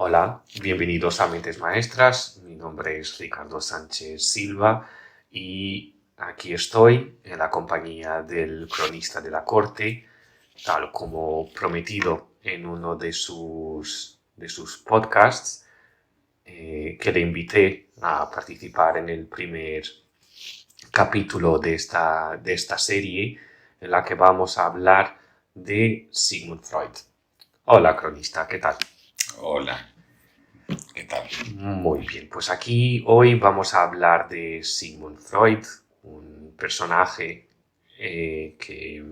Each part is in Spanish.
Hola, bienvenidos a Mentes Maestras. Mi nombre es Ricardo Sánchez Silva y aquí estoy en la compañía del cronista de la corte, tal como prometido en uno de sus podcasts, que le invité a participar en el primer capítulo de esta serie en la que vamos a hablar de Sigmund Freud. Hola, cronista, ¿qué tal? Hola, ¿qué tal? Muy bien, pues aquí hoy vamos a hablar de Sigmund Freud, un personaje que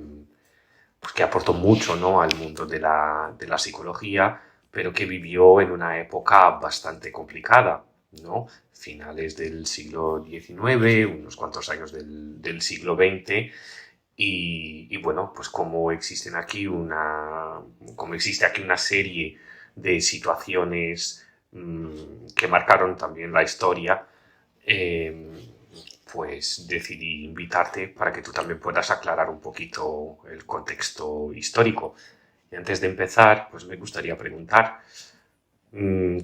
aportó mucho, ¿no?, al mundo de la psicología, pero que vivió en una época bastante complicada, ¿no? Finales del siglo XIX, unos cuantos años del siglo XX, y bueno, pues como existe aquí una serie de situaciones que marcaron también la historia, eh, pues decidí invitarte para que tú también puedas aclarar un poquito el contexto histórico. Y antes de empezar, pues me gustaría preguntar, mm,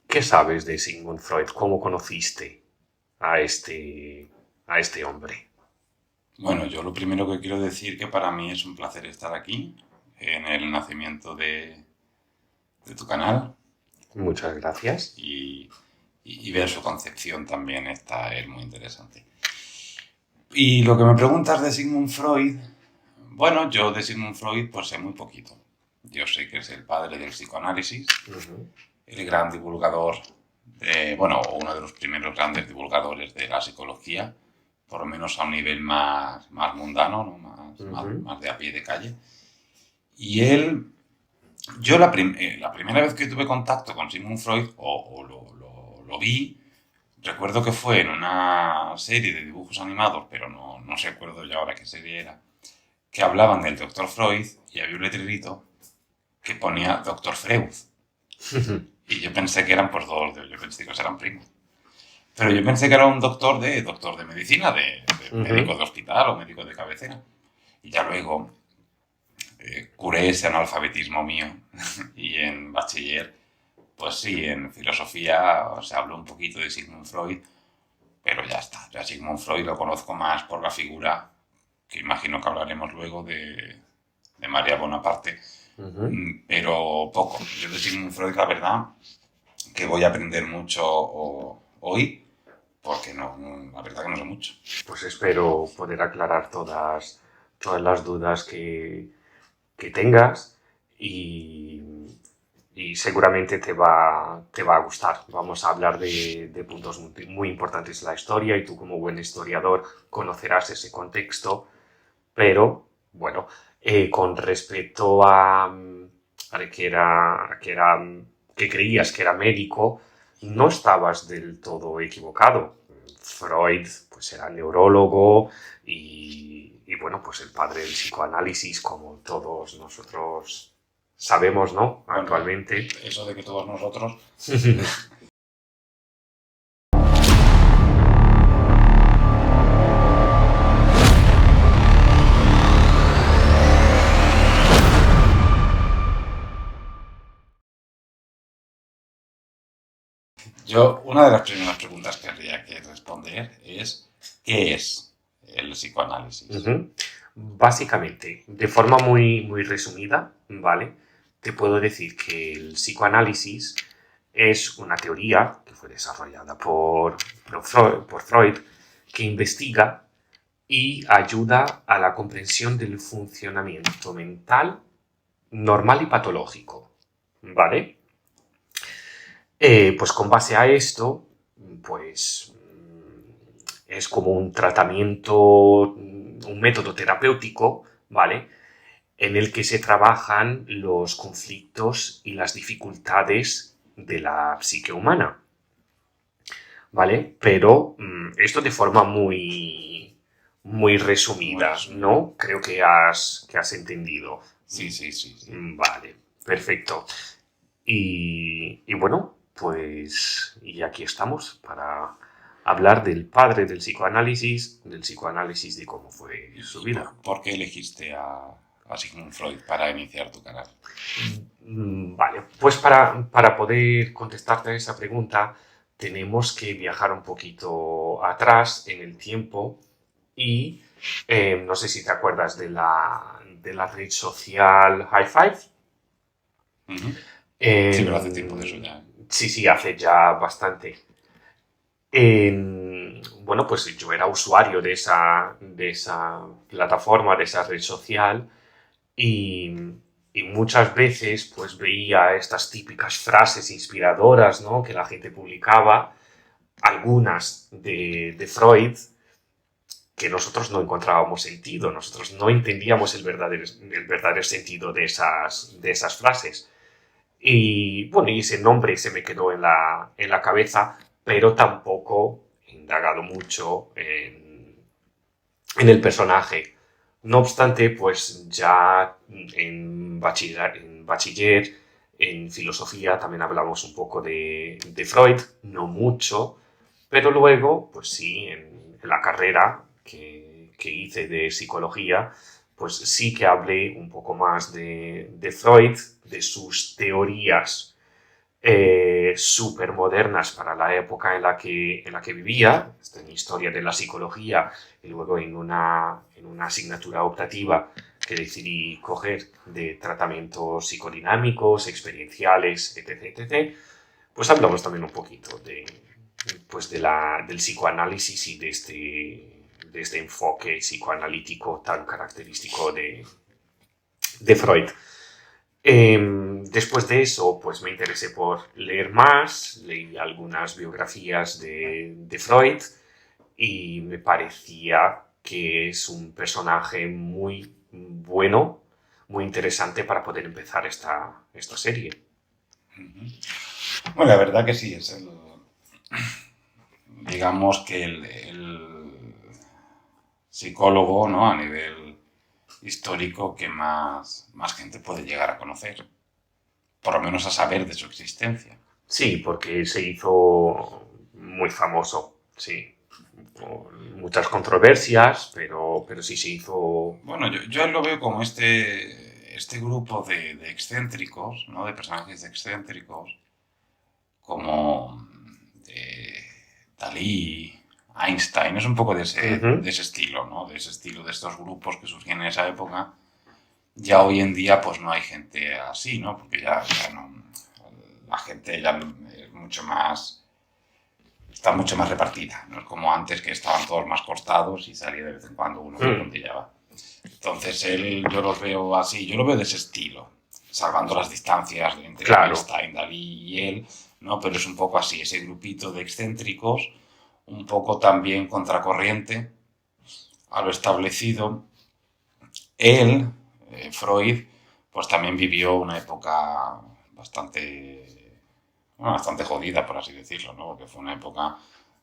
¿qué sabes de Sigmund Freud? ¿Cómo conociste a este hombre? Bueno, yo lo primero que quiero decir que para mí es un placer estar aquí en el nacimiento de tu canal Muchas gracias. y, y ver su concepción también es muy interesante. Y lo que me preguntas de Sigmund Freud, bueno, yo de Sigmund Freud pues sé muy poquito. Yo sé que es el padre del psicoanálisis, Ujú, el gran divulgador, bueno, uno de los primeros grandes divulgadores de la psicología, por lo menos a un nivel más mundano, ¿no? ujú. Más de a pie de calle. Y él, yo la primera vez que tuve contacto con Sigmund Freud, o lo vi, recuerdo que fue en una serie de dibujos animados, pero no recuerdo ya ahora qué serie era, que hablaban del Doctor Freud y había un letrerito que ponía Doctor Freud. Y yo pensé que eran pues dos, yo pensé que eran primos. Pero yo pensé que era un doctor de medicina, de médico Ujú. de hospital o médico de cabecera. Y ya luego curé ese analfabetismo mío. Y en bachiller, pues sí, en filosofía se habló un poquito de Sigmund Freud, pero ya está. Ya Sigmund Freud lo conozco más por la figura, que imagino que hablaremos luego de María Bonaparte, Ujú. pero poco. Yo de Sigmund Freud, la verdad, que voy a aprender mucho hoy, porque la verdad que no sé mucho. Pues espero poder aclarar todas las dudas que tengas y, y seguramente te va a gustar. Vamos a hablar de puntos muy importantes de la historia y tú como buen historiador conocerás ese contexto, pero bueno, con respecto a que creías que era médico, no estabas del todo equivocado. Freud pues era neurólogo y bueno, pues el padre del psicoanálisis, como todos nosotros sabemos, ¿no? Bueno, Actualmente. eso de que todos nosotros. Yo, una de las primeras preguntas que habría que responder es: ¿qué es el psicoanálisis? Ujú. Básicamente, de forma muy resumida, ¿vale? Te puedo decir que el psicoanálisis es una teoría que fue desarrollada por Freud, que investiga y ayuda a la comprensión del funcionamiento mental normal y patológico, ¿vale? Pues con base a esto, pues es como un tratamiento, un método terapéutico, ¿vale? En el que se trabajan los conflictos y las dificultades de la psique humana, ¿vale? Pero esto de forma muy Muy resumida, resumido. ¿no? Creo que has entendido. Sí, sí, sí, sí. Vale, perfecto. Y bueno, pues y aquí estamos para hablar del padre del psicoanálisis de cómo fue su ¿Y vida. por qué elegiste a a Sigmund Freud para iniciar tu canal? Vale, pues para poder contestarte a esa pregunta tenemos que viajar un poquito atrás en el tiempo y no sé si te acuerdas de la red social High Five. Ujú. Sí, pero hace tiempo de eso En- ya. sí, sí, hace ya bastante. Bueno, pues yo era usuario de esa plataforma, de esa red social y, y muchas veces pues veía estas típicas frases inspiradoras, ¿no? Que la gente publicaba, algunas de Freud, que nosotros no encontrábamos sentido, nosotros no entendíamos el verdadero sentido de esas frases. Y bueno, y ese nombre se me quedó en la cabeza, pero tampoco he indagado mucho en el personaje. No obstante, pues ya en bachiller, en filosofía, también hablamos un poco de Freud, no mucho, pero luego, pues sí, en la carrera que hice de psicología, pues sí que hablé un poco más de Freud, de sus teorías súper modernas para la época en la que vivía, en historia de la psicología y luego en una asignatura optativa que decidí coger de tratamientos psicodinámicos, experienciales, etc., etc., pues hablamos también un poquito pues del psicoanálisis y de este enfoque psicoanalítico tan característico de Freud. Después de eso, pues me interesé por leer más, leí algunas biografías de Freud y me parecía que es un personaje muy bueno, muy interesante para poder empezar esta serie. Bueno, la verdad que sí, es el, digamos que el psicólogo, ¿no? A nivel histórico que más gente puede llegar a conocer, por lo menos a saber de su existencia. Sí, porque se hizo muy famoso, sí, por muchas controversias, pero sí se hizo... Bueno, yo lo veo como este grupo de excéntricos, ¿no? De personajes excéntricos, como Dalí, Einstein, es un poco Ujú. de ese estilo, ¿no? De ese estilo de estos grupos que surgían en esa época. Ya hoy en día pues no hay gente así, ¿no? Porque ya no, la gente ya es mucho más, está mucho más repartida, no es como antes que estaban todos más cortados y salía de vez en cuando uno que Mm, puntillaba. Entonces yo los veo así, yo lo veo de ese estilo, salvando las distancias entre claro. Einstein, Dalí y él, ¿no? Pero es un poco así, ese grupito de excéntricos, un poco también contracorriente a lo establecido. Él, Freud, pues también vivió una época bastante, bueno, bastante jodida, por así decirlo, ¿no? Porque fue una época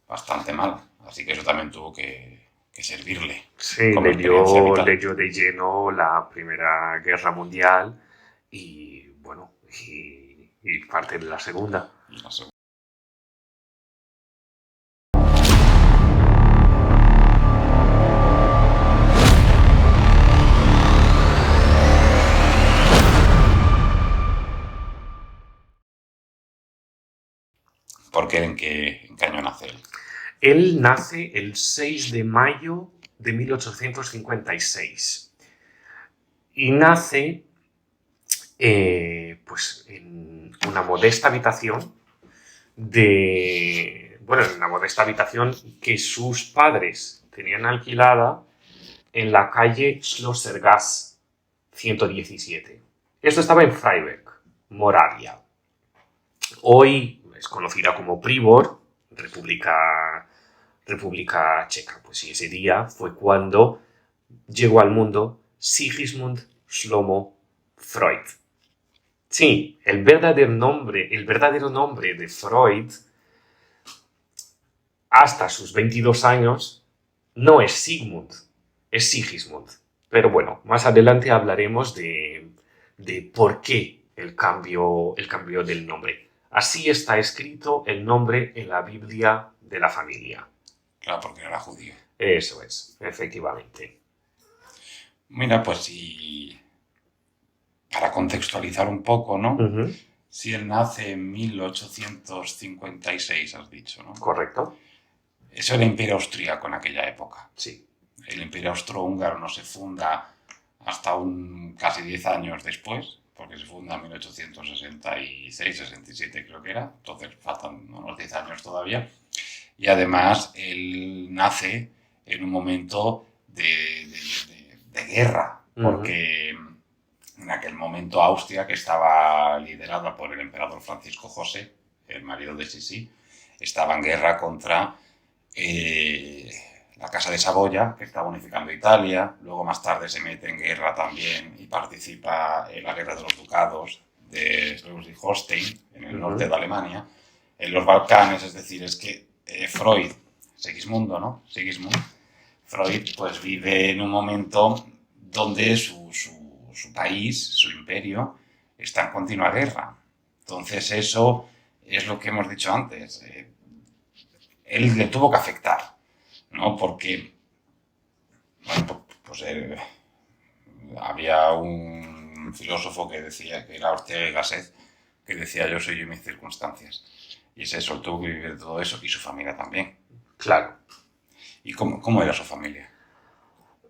bastante mala. Así que eso también tuvo que servirle Sí, como experiencia vital. leyó de lleno la Primera Guerra Mundial y, bueno, y parte de la Segunda. Y la segunda. ¿Por qué? En qué año nace él? Él nace el 6 de mayo de 1856 y nace pues en una modesta habitación bueno, en una modesta habitación que sus padres tenían alquilada en la calle Schlossergasse 117. Esto estaba en Freiberg, Moravia. Hoy es conocida como Privor, República Checa. Pues sí, ese día fue cuando llegó al mundo Sigismund Shlomo Freud. Sí, el verdadero nombre de Freud hasta sus 22 años no es Sigmund, es Sigismund. Pero bueno, más adelante hablaremos de por qué el cambio del nombre. Así está escrito el nombre en la Biblia de la familia. Claro, porque era judío. Eso es, efectivamente. Mira, pues si para contextualizar un poco, ¿no? Ujú. Si él nace en 1856, has dicho, ¿no? Correcto. Eso era el Imperio Austríaco en aquella época. Sí. El Imperio Austrohúngaro no se funda hasta casi 10 años después, porque se funda en 1866, 67 creo que era, entonces faltan unos 10 años todavía. Y además él nace en un momento de guerra, porque en aquel momento Austria, que estaba liderada por el emperador Francisco José, el marido de Sisi, estaba en guerra contra la Casa de Saboya, que estaba unificando Italia. Luego más tarde se mete en guerra también y participa en la guerra de los ducados de Schleswig-Holstein, en el norte de Alemania, en los Balcanes. Es decir, es que Freud, Sigismundo, ¿no? Sigismund Freud, pues vive en un momento donde su país, su imperio, está en continua guerra. Entonces eso es lo que hemos dicho antes. Él le tuvo que afectar, ¿no? Porque, bueno, pues había un filósofo que decía, que era Ortega y Gasset, que decía: yo soy yo y mis circunstancias. Y es eso, él tuvo que vivir todo eso, y su familia también. Claro. ¿Y cómo era su familia?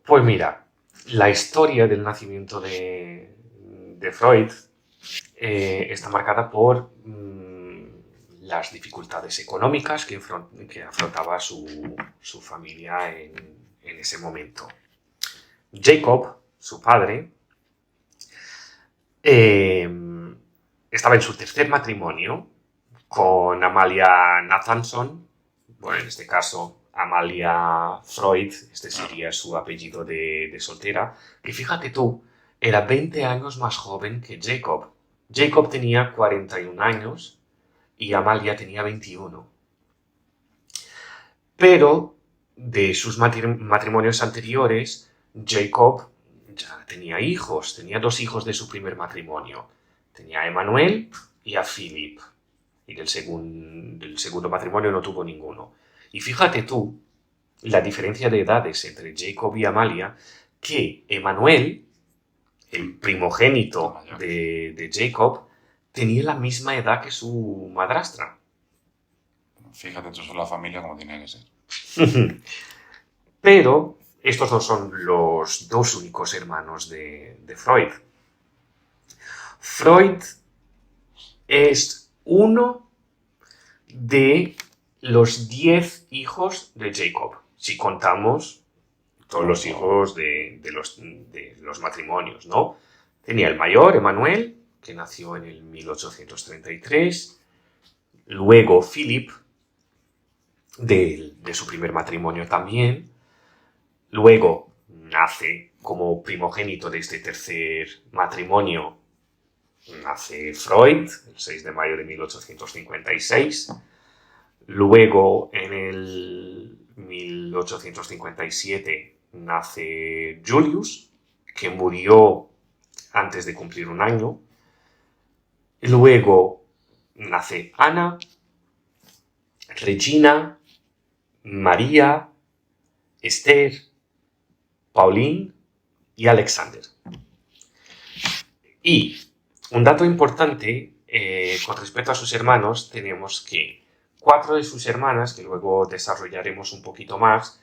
Pues mira, la historia del nacimiento de Freud está marcada por las dificultades económicas que afrontaba su familia en ese momento. Jacob, su padre, estaba en su tercer matrimonio con Amalia Nathanson. Bueno, en este caso Amalia Freud, este sería su apellido de soltera, que fíjate tú, era 20 años más joven que Jacob. Jacob tenía 41 años y Amalia tenía 21. Pero de sus matrimonios anteriores, Jacob ya tenía hijos, tenía 2 hijos de su primer matrimonio. Tenía a Emmanuel y a Philip. Y del segundo matrimonio no tuvo ninguno. Y fíjate tú la diferencia de edades entre Jacob y Amalia, que Emmanuel, el primogénito de Jacob, tenía la misma edad que su madrastra. Fíjate tú, la familia como tiene que ser. Pero estos no son los 2 únicos hermanos de Freud. Freud es uno de los 10 hijos de Jacob, si contamos todos los hijos de los matrimonios, ¿no? Tenía el mayor, Emmanuel, que nació en el 1833, luego Philip, de su primer matrimonio también, luego nace como primogénito de este tercer matrimonio, nace Freud, el 6 de mayo de 1856, luego en el 1857 nace Julius, que murió antes de cumplir un año. Luego nace Ana, Regina, María, Esther, Pauline y Alexander. Y un dato importante con respecto a sus hermanos, tenemos que 4 de sus hermanas, que luego desarrollaremos un poquito más,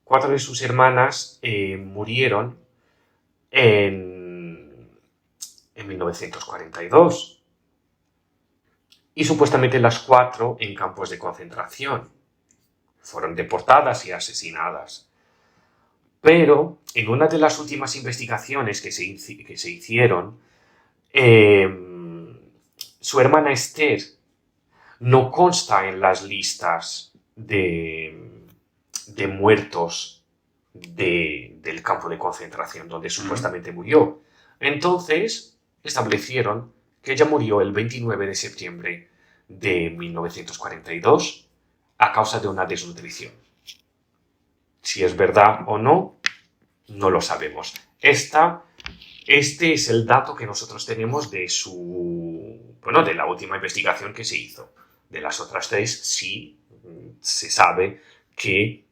4 de sus hermanas murieron en 1942. Y supuestamente las 4 en campos de concentración. Fueron deportadas y asesinadas. Pero en una de las últimas investigaciones que se hicieron, su hermana Esther no consta en las listas de muertos del campo de concentración donde supuestamente murió. Entonces establecieron que ella murió el 29 de septiembre de 1942 a causa de una desnutrición. Si es verdad o no, no lo sabemos. Este es el dato que nosotros tenemos de de la última investigación que se hizo. De las otras 3 sí se sabe que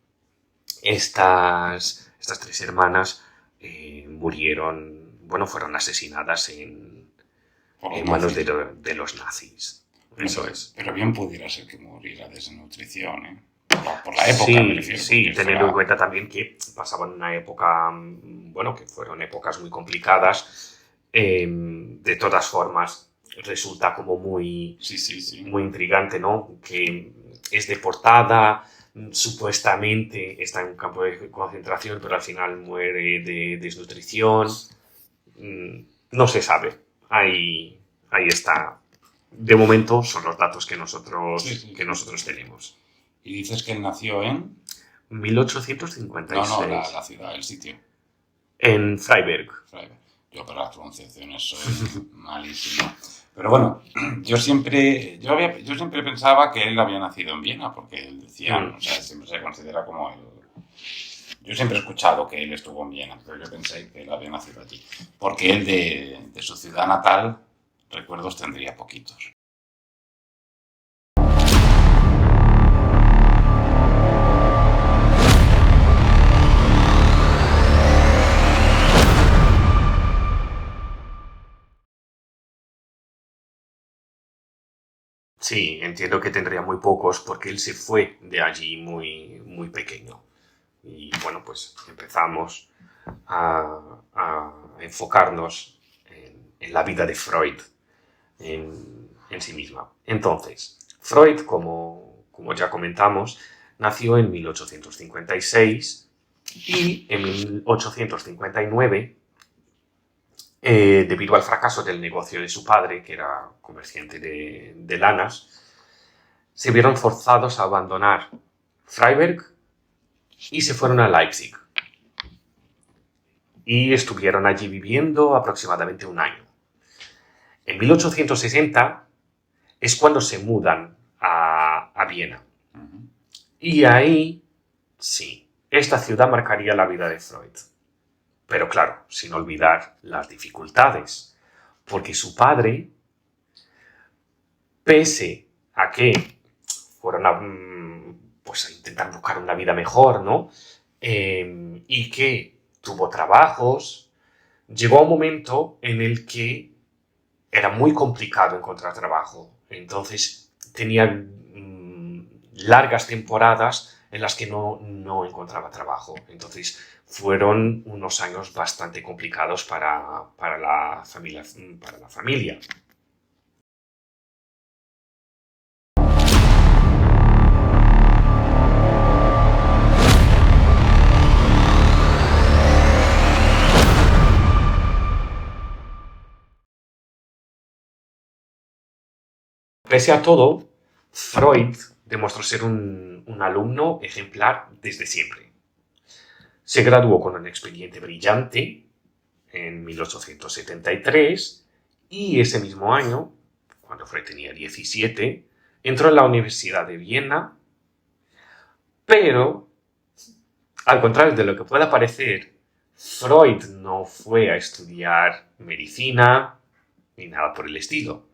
estas 3 hermanas murieron bueno, fueron asesinadas Por los en manos nazis. de los nazis. Eso es. Pero bien pudiera ser que muriera de desnutrición, ¿eh? Por la época, me Sí, refiero. sí, Porque teniendo en cuenta también que pasaban una época, bueno, que fueron épocas muy complicadas. De todas formas, resulta como Sí, sí, sí. muy intrigante, ¿no? Que es deportada, supuestamente está en un campo de concentración, pero al final muere de desnutrición. No se sabe. Ahí está. De momento son los datos que Sí, que sí. nosotros tenemos. Y dices que él nació en... 1856. La ciudad, el sitio. En Freiberg. Freiberg. Yo para las pronunciaciones soy malísimo. Pero bueno, yo siempre pensaba que él había nacido en Viena, porque él decía, o sea, siempre se considera como el... Yo siempre he escuchado que él estuvo en Viena, pero yo pensé que él había nacido allí. Porque él de su ciudad natal, recuerdos tendría poquitos. Sí, entiendo que tendría muy pocos porque él se fue de allí muy pequeño. Y bueno, pues empezamos a enfocarnos en la vida de Freud en sí misma. Entonces, Freud, como ya comentamos, nació en 1856 y en 1859, debido al fracaso del negocio de su padre, que era comerciante de lanas, se vieron forzados a abandonar Freiberg y se fueron a Leipzig. Y estuvieron allí viviendo aproximadamente un año. En 1860 es cuando se mudan a Viena. Y ahí, sí, esta ciudad marcaría la vida de Freud. Pero claro, sin olvidar las dificultades, porque su padre, pese a que fueron pues, a intentar buscar una vida mejor, ¿no? Y que tuvo trabajos, llegó a un momento en el que era muy complicado encontrar trabajo. Entonces tenía largas temporadas en las que no encontraba trabajo. Entonces fueron unos años bastante complicados para la familia. Pese a todo, Freud demostró ser un alumno ejemplar desde siempre. Se graduó con un expediente brillante en 1873 y ese mismo año, cuando Freud tenía 17, entró en la Universidad de Viena, pero, al contrario de lo que pueda parecer, Freud no fue a estudiar medicina ni nada por el estilo.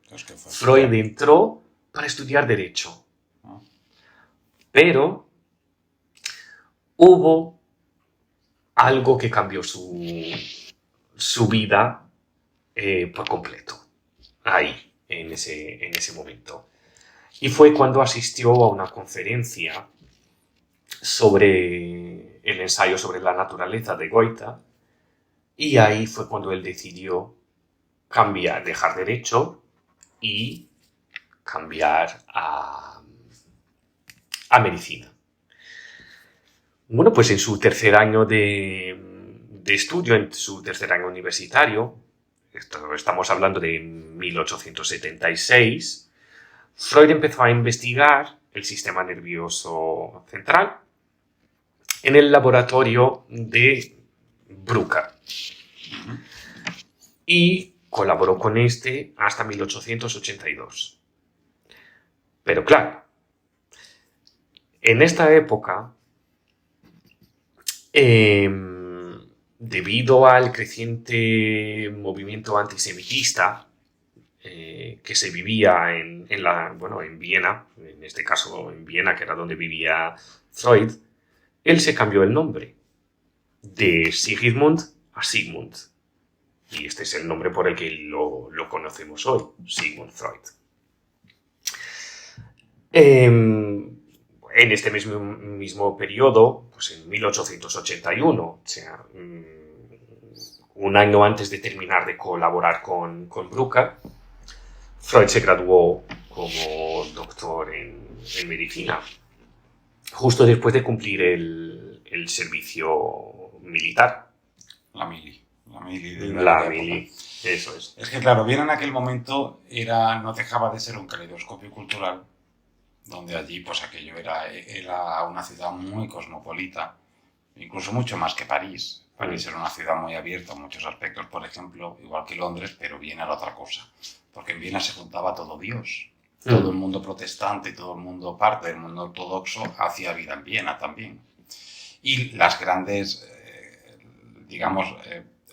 Freud entró para estudiar Derecho. Pero hubo algo que cambió su vida por completo. Ahí, en ese momento. Y fue cuando asistió a una conferencia sobre el ensayo sobre la naturaleza de Goethe. Y ahí fue cuando él decidió dejar Derecho y cambiar a medicina. Bueno, pues en su tercer año de estudio, en su tercer año universitario, estamos hablando de 1876, Freud empezó a investigar el sistema nervioso central en el laboratorio de Brucker. Y colaboró con este hasta 1882. Pero claro, en esta época, debido al creciente movimiento antisemitista que se vivía en Viena, en este caso en Viena, que era donde vivía Freud, él se cambió el nombre de Sigismund a Sigmund. Y este es el nombre por el que lo conocemos hoy, Sigmund Freud. En este mismo periodo, pues en 1881, o sea, un año antes de terminar de colaborar con Brucker, Freud se graduó como doctor en medicina, justo después de cumplir el servicio militar. La mili La mili, eso es. Es que claro, Viena en aquel momento no dejaba de ser un caleidoscopio cultural, donde allí pues aquello era una ciudad muy cosmopolita, incluso mucho más que París. París era una ciudad muy abierta en muchos aspectos, por ejemplo, igual que Londres, pero Viena era otra cosa, porque en Viena se juntaba todo Dios. Todo el mundo protestante y todo el mundo parte del mundo ortodoxo hacía vida en Viena también. Y las grandes,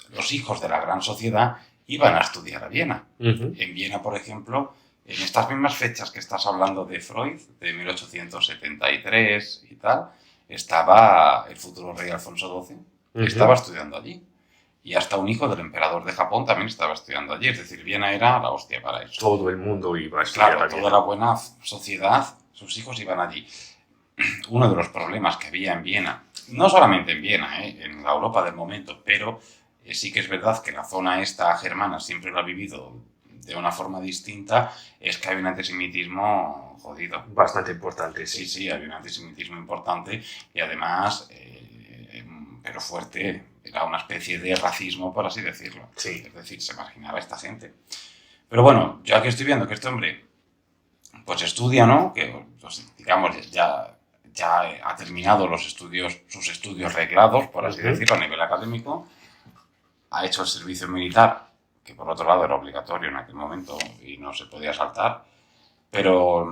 los hijos de la gran sociedad iban a estudiar a Viena. En Viena, por ejemplo, en estas mismas fechas que estás hablando de Freud, de 1873 y tal, estaba el futuro rey Alfonso XII, que estaba estudiando allí. Y hasta un hijo del emperador de Japón también estaba estudiando allí. Es decir, Viena era la hostia para eso. Todo el mundo iba a estudiar. Claro, toda la buena sociedad, sus hijos iban allí. Uno de los problemas que había en Viena, no solamente en Viena, en la Europa del momento, pero sí que es verdad que la zona esta germana siempre lo ha vivido de una forma distinta, es que hay un antisemitismo jodido. Bastante importante, sí. Sí, hay un antisemitismo importante y además, pero fuerte, era una especie de racismo, por así decirlo. Sí. Es decir, se marginaba a esta gente. Pero bueno, yo aquí estoy viendo que este hombre pues estudia, ¿no? Que, pues, digamos, ya ha terminado sus estudios reglados, por así decirlo, a nivel académico. Ha hecho el servicio militar, que por otro lado era obligatorio en aquel momento y no se podía saltar. Pero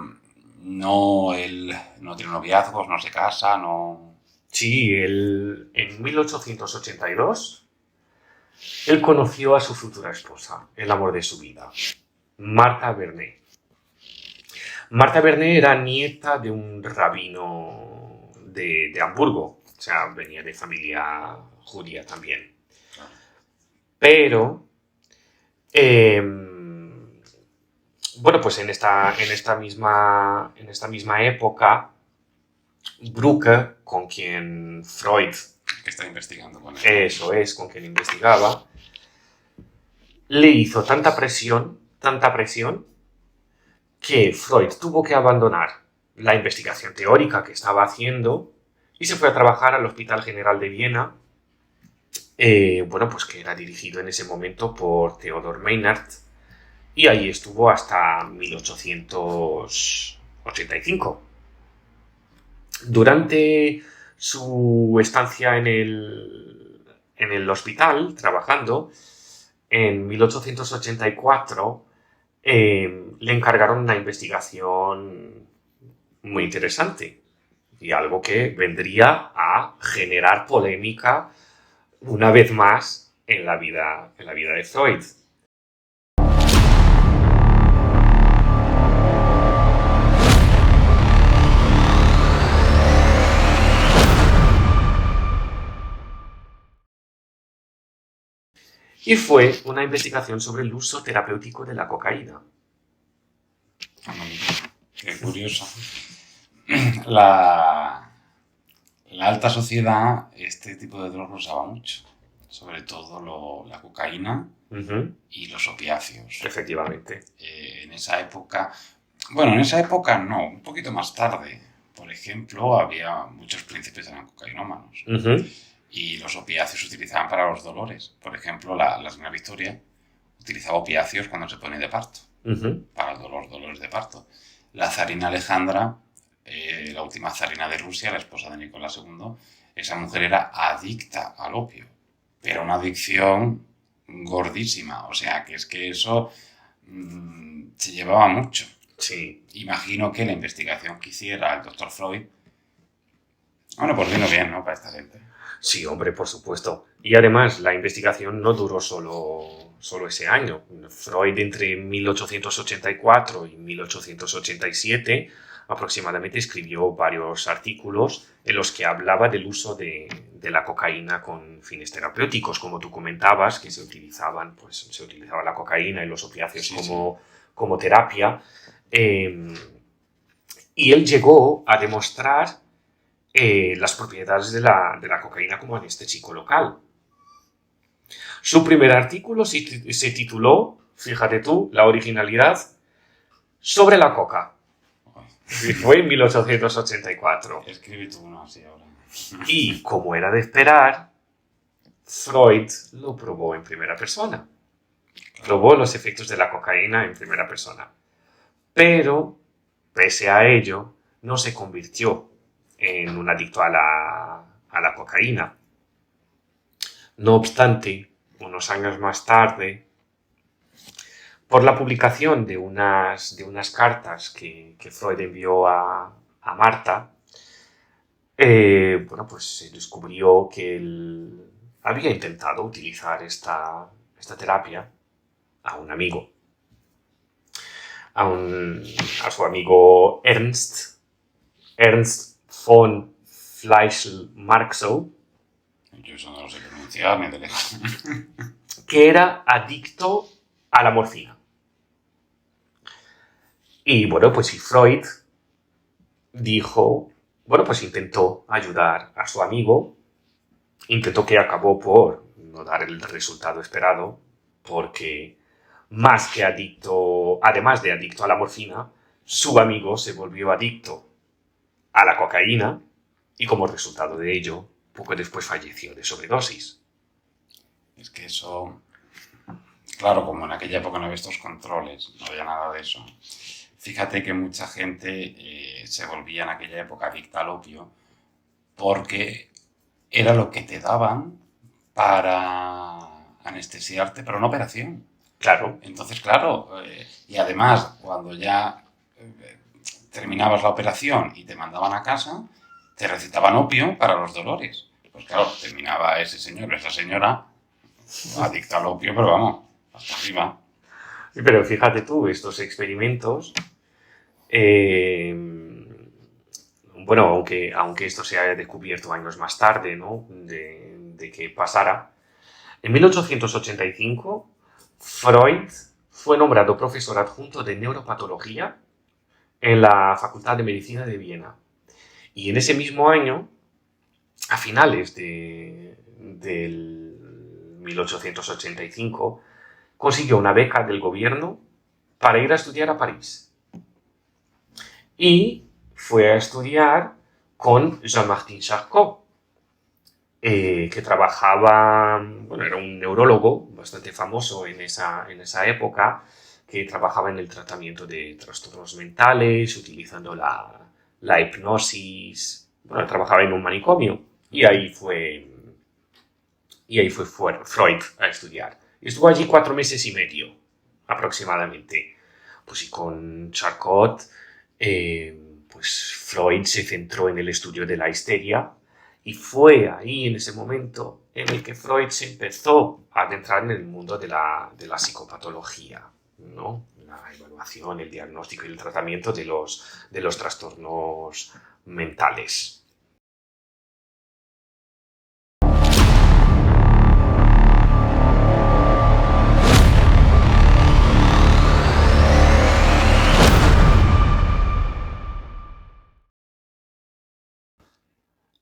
él no tiene noviazgos, no se casa, no... Sí, en 1882, él conoció a su futura esposa, el amor de su vida, Martha Vernet. Martha Vernet era nieta de un rabino de Hamburgo, o sea, venía de familia judía también. Pero, bueno, pues en esta misma época, Brucker, con quien Freud... que está investigando con él. Eso es, con quien investigaba, le hizo tanta presión, que Freud tuvo que abandonar la investigación teórica que estaba haciendo y se fue a trabajar al Hospital General de Viena, pues que era dirigido en ese momento por Theodor Meinhardt, y ahí estuvo hasta 1885. Durante su estancia en el hospital, trabajando, en 1884 le encargaron una investigación muy interesante y algo que vendría a generar polémica una vez más en la vida de Freud. Y fue una investigación sobre el uso terapéutico de la cocaína. Qué curioso. La alta sociedad, este tipo de drogas lo usaba mucho. Sobre todo la cocaína y los opiáceos. Efectivamente. En esa época no, un poquito más tarde. Por ejemplo, había muchos príncipes eran cocainómanos. Y los opiáceos se utilizaban para los dolores. Por ejemplo, la reina Victoria utilizaba opiáceos cuando se ponía de parto, para dolores de parto. La zarina Alejandra, la última zarina de Rusia, la esposa de Nicolás II, esa mujer era adicta al opio, pero una adicción gordísima. O sea, que es que eso se llevaba mucho. Sí. Imagino que la investigación que hiciera el doctor Freud, bueno, pues vino bien, ¿no?, para esta gente. Sí, hombre, por supuesto. Y además, la investigación no duró solo ese año. Freud, entre 1884 y 1887, aproximadamente escribió varios artículos en los que hablaba del uso de de la cocaína con fines terapéuticos, como tú comentabas, que se utilizaba la cocaína y los opiáceos como terapia. Y él llegó a demostrar las propiedades de la cocaína como anestésico local. Su primer artículo se tituló, fíjate tú, la originalidad, sobre la coca. Y fue en 1884. Escribe tú uno así ahora. Y, como era de esperar, Freud lo probó en primera persona. Probó los efectos de la cocaína en primera persona. Pero, pese a ello, no se convirtió en un adicto a la cocaína. No obstante, unos años más tarde, por la publicación de unas cartas que Freud envió a Marta, pues se descubrió que él había intentado utilizar esta terapia a un amigo, a su amigo Ernst von Fleischl-Marxow, Yo eso no lo sé pronunciar ni de lejos. que era adicto a la morfina. Y bueno, pues Freud dijo, pues intentó ayudar a su amigo, intentó, que acabó por no dar el resultado esperado, porque más que adicto, además de adicto a la morfina, su amigo se volvió adicto a la cocaína y, como resultado de ello, poco después falleció de sobredosis. Es que eso, claro, como en aquella época no había estos controles, no había nada de eso. Fíjate que mucha gente se volvía en aquella época adicta al opio porque era lo que te daban para anestesiarte, pero una operación. Claro. Entonces, claro, y además, cuando ya terminabas la operación y te mandaban a casa, te recetaban opio para los dolores. Pues claro, terminaba ese señor, esa señora, adicta al opio, pero vamos, hasta arriba. Sí, pero fíjate tú, estos experimentos, aunque esto se haya descubierto años más tarde, ¿no?, de que pasara, en 1885 Freud fue nombrado profesor adjunto de neuropatología en la Facultad de Medicina de Viena. Y en ese mismo año, a finales del 1885, consiguió una beca del gobierno para ir a estudiar a París. Y fue a estudiar con Jean-Martin Charcot, que trabajaba, era un neurólogo bastante famoso en esa época, que trabajaba en el tratamiento de trastornos mentales, utilizando la hipnosis. Trabajaba en un manicomio, y ahí fue Freud a estudiar. Y estuvo allí 4 meses y medio, aproximadamente. Pues y con Charcot, pues Freud se centró en el estudio de la histeria, y fue ahí, en ese momento, en el que Freud se empezó a adentrar en el mundo de la psicopatología, ¿no? La evaluación, el diagnóstico y el tratamiento de los trastornos mentales.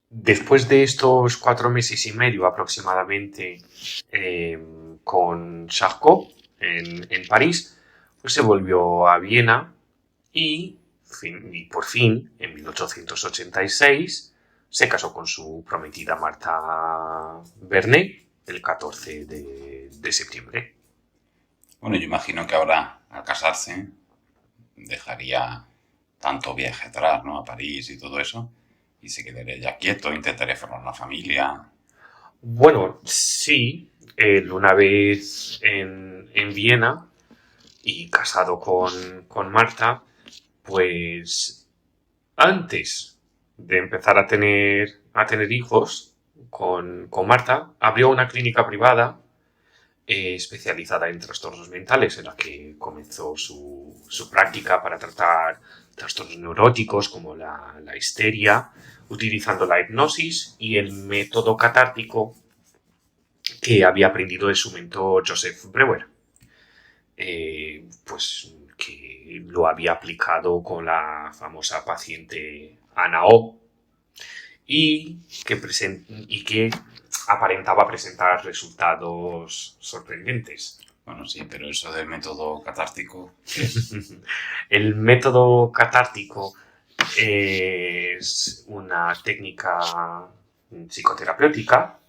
Después de estos 4 meses y medio aproximadamente con Charcot en París, pues se volvió a Viena y por fin, en 1886, se casó con su prometida Martha Vernet el 14 de septiembre. Bueno, yo imagino que ahora, al casarse, dejaría tanto viaje atrás, ¿no? A París y todo eso, y se quedaría ya quieto, intentaría formar una familia. Bueno, sí, él una vez en Viena y casado con Marta, pues antes de empezar a tener hijos con Marta, abrió una clínica privada especializada en trastornos mentales, en la que comenzó su práctica para tratar trastornos neuróticos como la histeria, utilizando la hipnosis y el método catártico que había aprendido de su mentor Joseph Breuer, pues que lo había aplicado con la famosa paciente Ana O y que aparentaba presentar resultados sorprendentes. Bueno, sí, pero eso del método catártico, ¿qué es? El método catártico es una técnica psicoterapéutica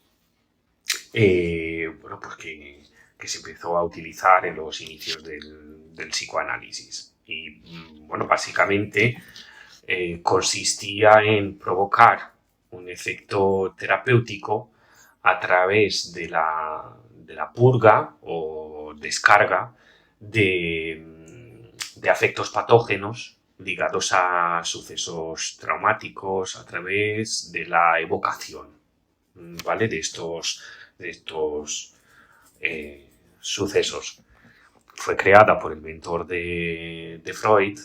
bueno, pues que se empezó a utilizar en los inicios del psicoanálisis. Y bueno, básicamente consistía en provocar un efecto terapéutico a través de la purga o descarga de afectos patógenos ligados a sucesos traumáticos a través de la evocación, ¿vale? De estos sucesos. Fue creada por el mentor de Freud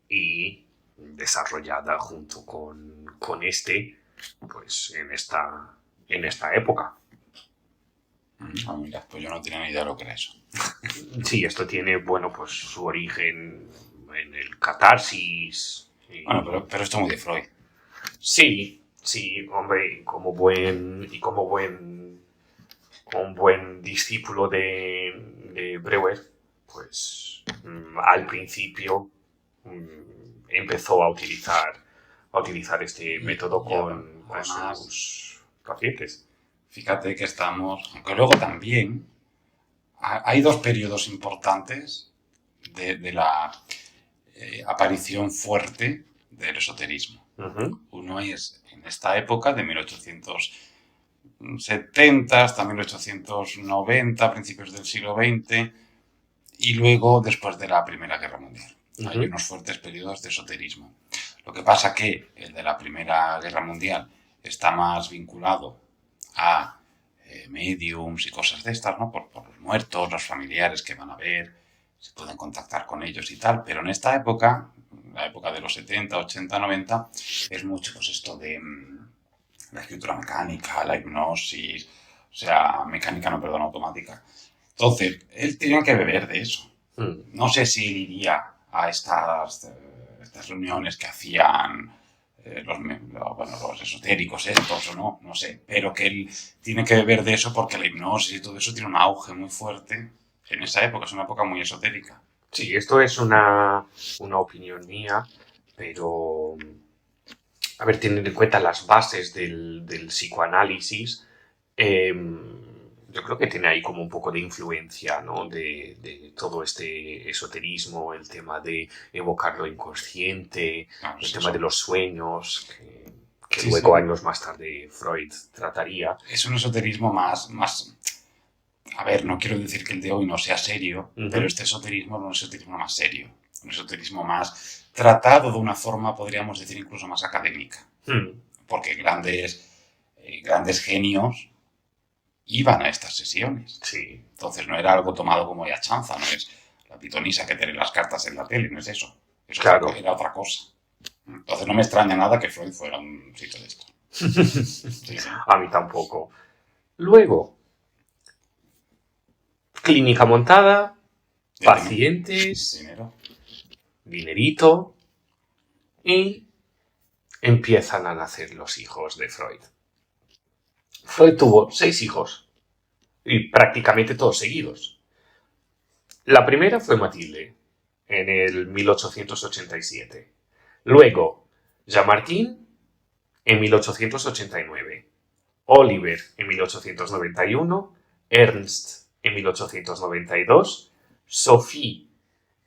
y desarrollada junto con este, pues en esta época. Mira, pues yo no tenía ni idea de lo que era eso. Sí, esto tiene, bueno, pues su origen en el catarsis. Bueno, pero esto es muy de Freud. Sí, sí, hombre, un buen discípulo de Breuer, pues al principio empezó a utilizar este método con además, sus pacientes. fíjate que estamos, aunque luego también hay dos periodos importantes de la aparición fuerte del esoterismo. Uh-huh. Uno es en esta época de 1870 hasta 1890, principios del siglo XX, y luego después de la Primera Guerra Mundial. Uh-huh. Hay unos fuertes periodos de esoterismo. Lo que pasa que el de la Primera Guerra Mundial está más vinculado a mediums y cosas de estas, ¿no? Por los muertos, los familiares que van a ver, se pueden contactar con ellos y tal, pero en esta época, la época de los 70, 80, 90, es mucho pues esto de la escritura mecánica, la hipnosis, o sea, mecánica no, perdón, automática. Entonces, él tenía que beber de eso. No sé si él iría a estas reuniones que hacían los esotéricos estos o no, no sé, pero que él tiene que beber de eso porque la hipnosis y todo eso tiene un auge muy fuerte en esa época, es una época muy esotérica. Sí, esto es una opinión mía, pero a ver, teniendo en cuenta las bases del psicoanálisis, yo creo que tiene ahí como un poco de influencia, ¿no? De todo este esoterismo, el tema de evocar lo inconsciente, Claro, el es tema eso. de los sueños, que Sí, luego sí. años más tarde Freud trataría. Es un esoterismo más, a ver, no quiero decir que el de hoy no sea serio, pero este esoterismo es un esoterismo más serio, un esoterismo más tratado de una forma, podríamos decir, incluso más académica, porque grandes genios iban a estas sesiones. Sí. Entonces no era algo tomado como ya chanza, no es la pitonisa que tiene las cartas en la tele, no es eso. Eso Claro. era otra cosa. Entonces no me extraña nada que Freud fuera un sitio de esto. Sí. A mí tampoco. Luego, clínica montada, pacientes, dinero, dinerito, y empiezan a nacer los hijos de Freud. Freud tuvo 6 hijos, y prácticamente todos seguidos. La primera fue Matilde, en el 1887. Luego, Jean-Martin, en 1889. Oliver, en 1891. Ernst, en 1892. Sophie,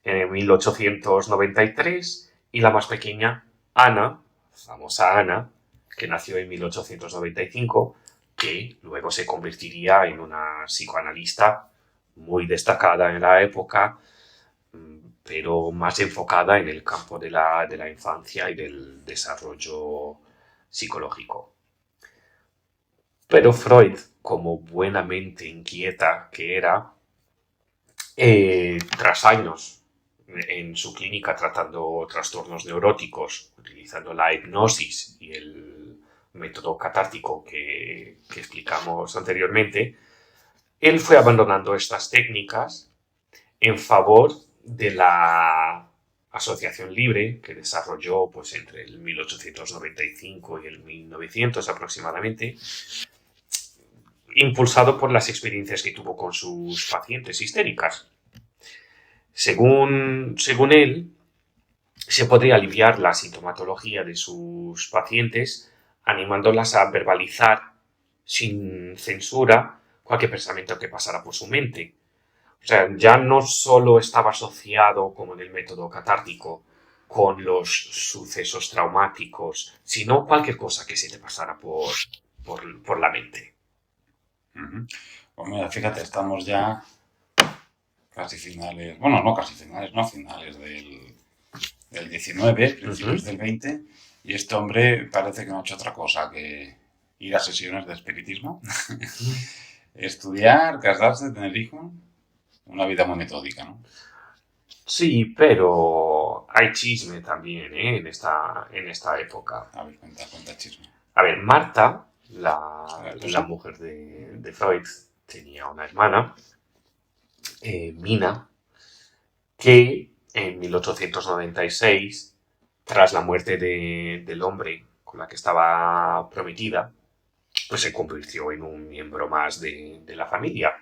en 1893. Y la más pequeña, Ana, famosa Ana, que nació en 1895, que luego se convertiría en una psicoanalista muy destacada en la época, pero más enfocada en el campo de la infancia y del desarrollo psicológico. Pero Freud, como buena mente inquieta que era, tras años en su clínica tratando trastornos neuróticos, utilizando la hipnosis y el método catártico que explicamos anteriormente, él fue abandonando estas técnicas en favor de la asociación libre que desarrolló pues, entre el 1895 y el 1900 aproximadamente, impulsado por las experiencias que tuvo con sus pacientes histéricas. Según él, se podría aliviar la sintomatología de sus pacientes animándolas a verbalizar sin censura cualquier pensamiento que pasara por su mente. O sea, ya no solo estaba asociado, como en el método catártico, con los sucesos traumáticos, sino cualquier cosa que se te pasara por la mente. Pues mira, fíjate, estamos ya casi finales, bueno, no casi finales, no finales del 19, principios del 20, y este hombre parece que no ha hecho otra cosa que ir a sesiones de espiritismo, estudiar, casarse, tener hijos, una vida muy metódica, ¿no? Sí, pero hay chisme también, en esta época. A ver, cuenta chisme. A ver, Marta, la mujer de Freud, tenía una hermana, Mina, que en 1896, tras la muerte del hombre con la que estaba prometida, pues se convirtió en un miembro más de la familia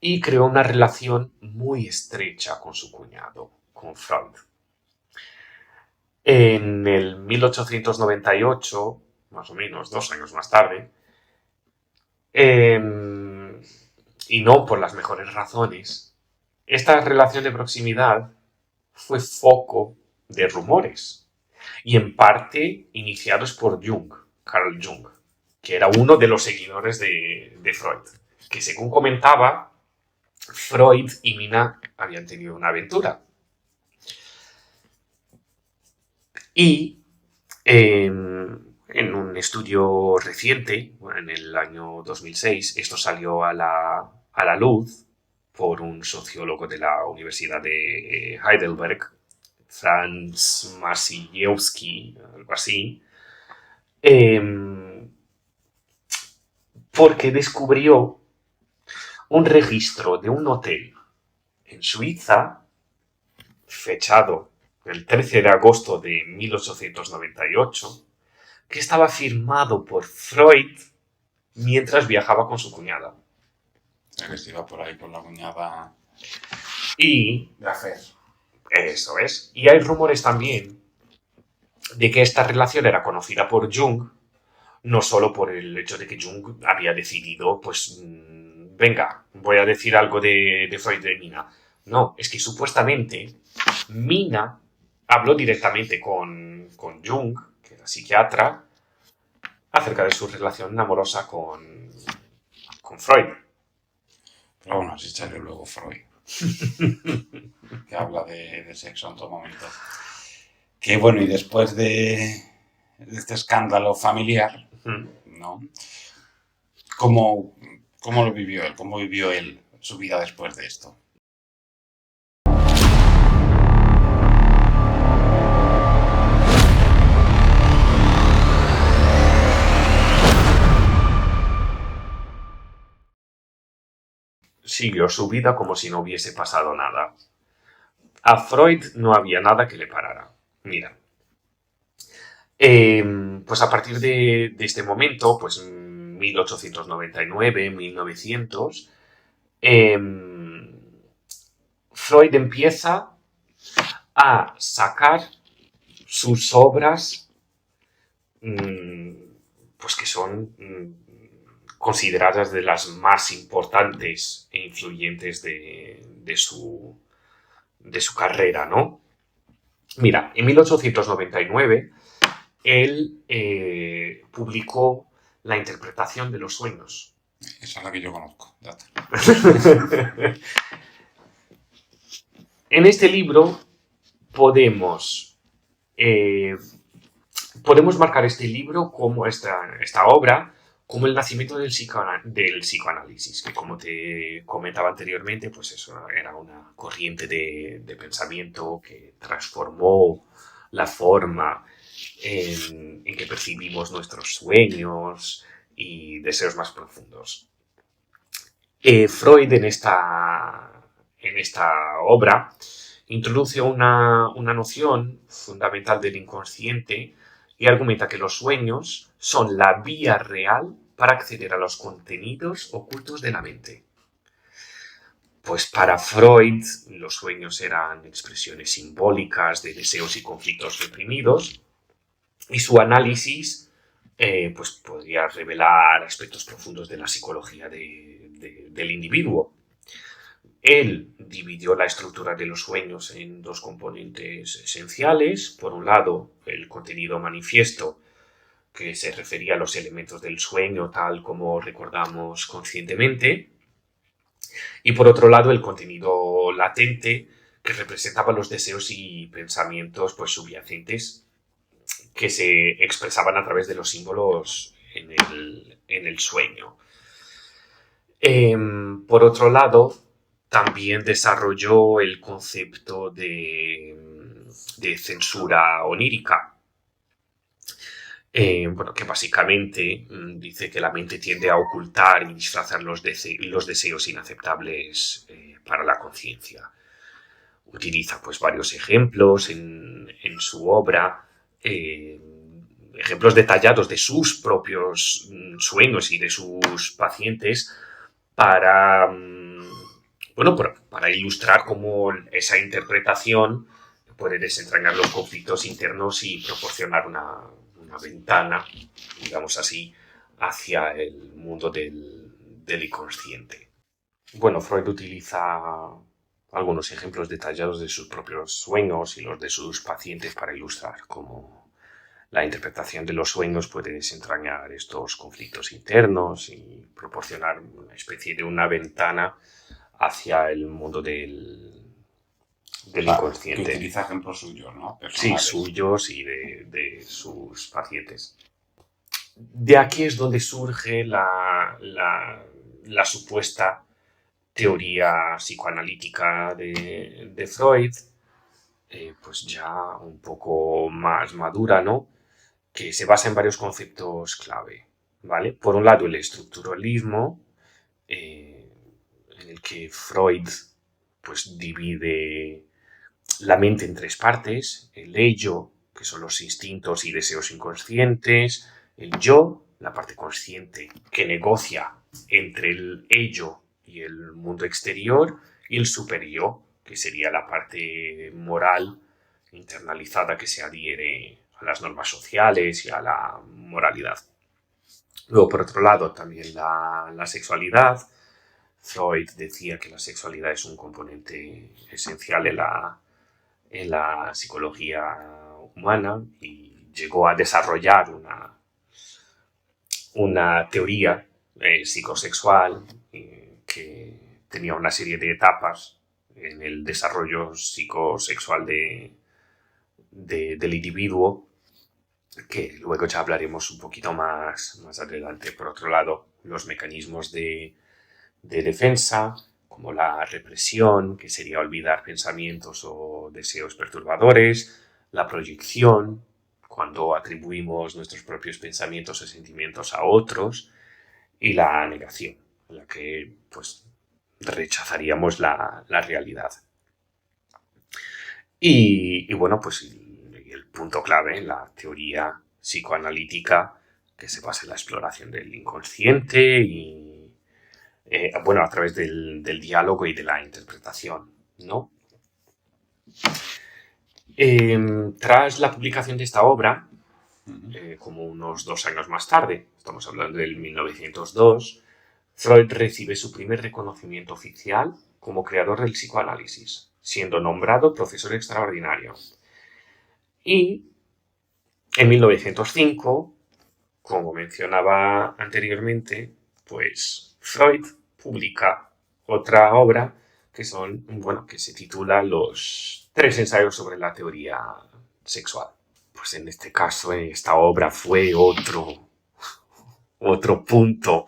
y creó una relación muy estrecha con su cuñado, con Freud. En el 1898, más o menos 2 años más tarde, y no por las mejores razones, esta relación de proximidad fue foco de rumores, y en parte iniciados por Jung, Carl Jung, que era uno de los seguidores de Freud, que según comentaba, Freud y Mina habían tenido una aventura. Y en un estudio reciente, en el año 2006, esto salió a la luz por un sociólogo de la Universidad de Heidelberg, Franz Maciejewski, algo así, porque descubrió un registro de un hotel en Suiza, fechado el 13 de agosto de 1898, que estaba firmado por Freud mientras viajaba con su cuñada. O sea, que se iba por ahí con la cuñada Y de hacer. eso es. Y hay rumores también de que esta relación era conocida por Jung, no solo por el hecho de que Jung había decidido, pues, venga, voy a decir algo de Freud y de Mina. No, es que supuestamente Mina habló directamente con Jung, que era psiquiatra, acerca de su relación amorosa con Freud. Pero bueno, así salió luego Freud, que habla de sexo en todo momento. Que bueno, y después de este escándalo familiar, ¿no? ¿Cómo lo vivió él? ¿Cómo vivió él su vida después de esto? Siguió su vida como si no hubiese pasado nada. A Freud no había nada que le parara. Mira. Pues a partir de este momento, pues 1899, 1900, Freud empieza a sacar sus obras, pues que son consideradas de las más importantes e influyentes de su carrera, ¿no? Mira, en 1899 él publicó La interpretación de los sueños. Esa es la que yo conozco. En este libro podemos marcar este libro como esta obra como el nacimiento del psicoanálisis, que como te comentaba anteriormente, pues eso era una corriente de pensamiento que transformó la forma en que percibimos nuestros sueños y deseos más profundos. Freud en esta obra introduce una noción fundamental del inconsciente y argumenta que los sueños son la vía real para acceder a los contenidos ocultos de la mente. Pues para Freud los sueños eran expresiones simbólicas de deseos y conflictos reprimidos y su análisis pues podría revelar aspectos profundos de la psicología del individuo. Él dividió la estructura de los sueños en dos componentes esenciales. Por un lado, el contenido manifiesto, que se refería a los elementos del sueño tal como recordamos conscientemente. Y por otro lado, el contenido latente, que representaba los deseos y pensamientos pues, subyacentes que se expresaban a través de los símbolos en el sueño. Por otro lado, también desarrolló el concepto de censura onírica, que básicamente dice que la mente tiende a ocultar y disfrazar los deseos inaceptables para la conciencia. Utiliza pues varios ejemplos en su obra, ejemplos detallados de sus propios sueños y de sus pacientes para ilustrar cómo esa interpretación puede desentrañar los conflictos internos y proporcionar una ventana, digamos así, hacia el mundo del inconsciente. Bueno, Freud utiliza algunos ejemplos detallados de sus propios sueños y los de sus pacientes para ilustrar cómo la interpretación de los sueños puede desentrañar estos conflictos internos y proporcionar una especie de una ventana hacia el mundo del inconsciente. Que utiliza ejemplos suyos, ¿no? Sí, suyos y de sus pacientes. De aquí es donde surge la supuesta teoría psicoanalítica de Freud, pues ya un poco más madura, ¿no? Que se basa en varios conceptos clave, ¿vale? Por un lado, el estructuralismo, en el que Freud pues divide la mente en tres partes: el ello, que son los instintos y deseos inconscientes; el yo, la parte consciente que negocia entre el ello y el mundo exterior; y el superyo, que sería la parte moral internalizada que se adhiere a las normas sociales y a la moralidad. Luego, por otro lado, también la sexualidad. Freud decía que la sexualidad es un componente esencial en la psicología humana y llegó a desarrollar una teoría psicosexual que tenía una serie de etapas en el desarrollo psicosexual del individuo, que luego ya hablaremos un poquito más adelante. Por otro lado, los mecanismos de defensa, como la represión, que sería olvidar pensamientos o deseos perturbadores; la proyección, cuando atribuimos nuestros propios pensamientos o sentimientos a otros; y la negación, en la que pues rechazaríamos la realidad. Y bueno, pues el punto clave en la teoría psicoanalítica, que se basa en la exploración del inconsciente y a través del diálogo y de la interpretación, ¿no? Tras la publicación de esta obra, como unos 2 años más tarde, estamos hablando del 1902, Freud recibe su primer reconocimiento oficial como creador del psicoanálisis, siendo nombrado profesor extraordinario. Y en 1905, como mencionaba anteriormente, pues Freud publica otra obra que se titula Los 3 ensayos sobre la teoría sexual. Pues en este caso, esta obra fue otro otro punto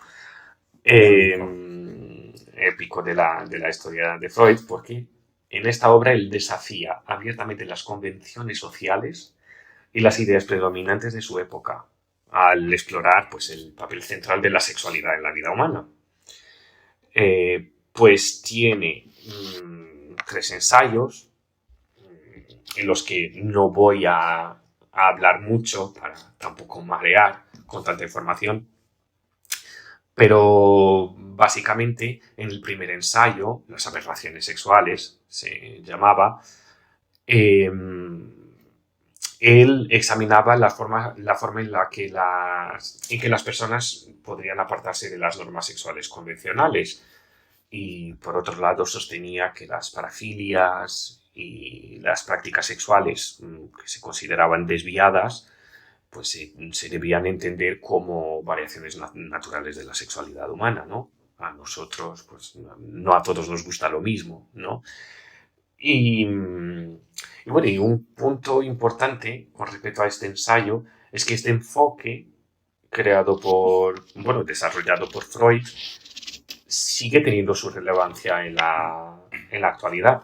épico de la historia de Freud, porque en esta obra él desafía abiertamente las convenciones sociales y las ideas predominantes de su época, al explorar pues, el papel central de la sexualidad en la vida humana. Pues tiene 3 ensayos en los que no voy a hablar mucho para tampoco marear con tanta información, pero básicamente en el primer ensayo, las aberraciones sexuales se llamaba, él examinaba la forma en la que las personas podrían apartarse de las normas sexuales convencionales. Y por otro lado sostenía que las parafilias y las prácticas sexuales que se consideraban desviadas pues se debían entender como variaciones naturales de la sexualidad humana, ¿no? A nosotros, pues no a todos nos gusta lo mismo, ¿no? Y bueno, y un punto importante con respecto a este ensayo es que este enfoque desarrollado por Freud, sigue teniendo su relevancia en la actualidad,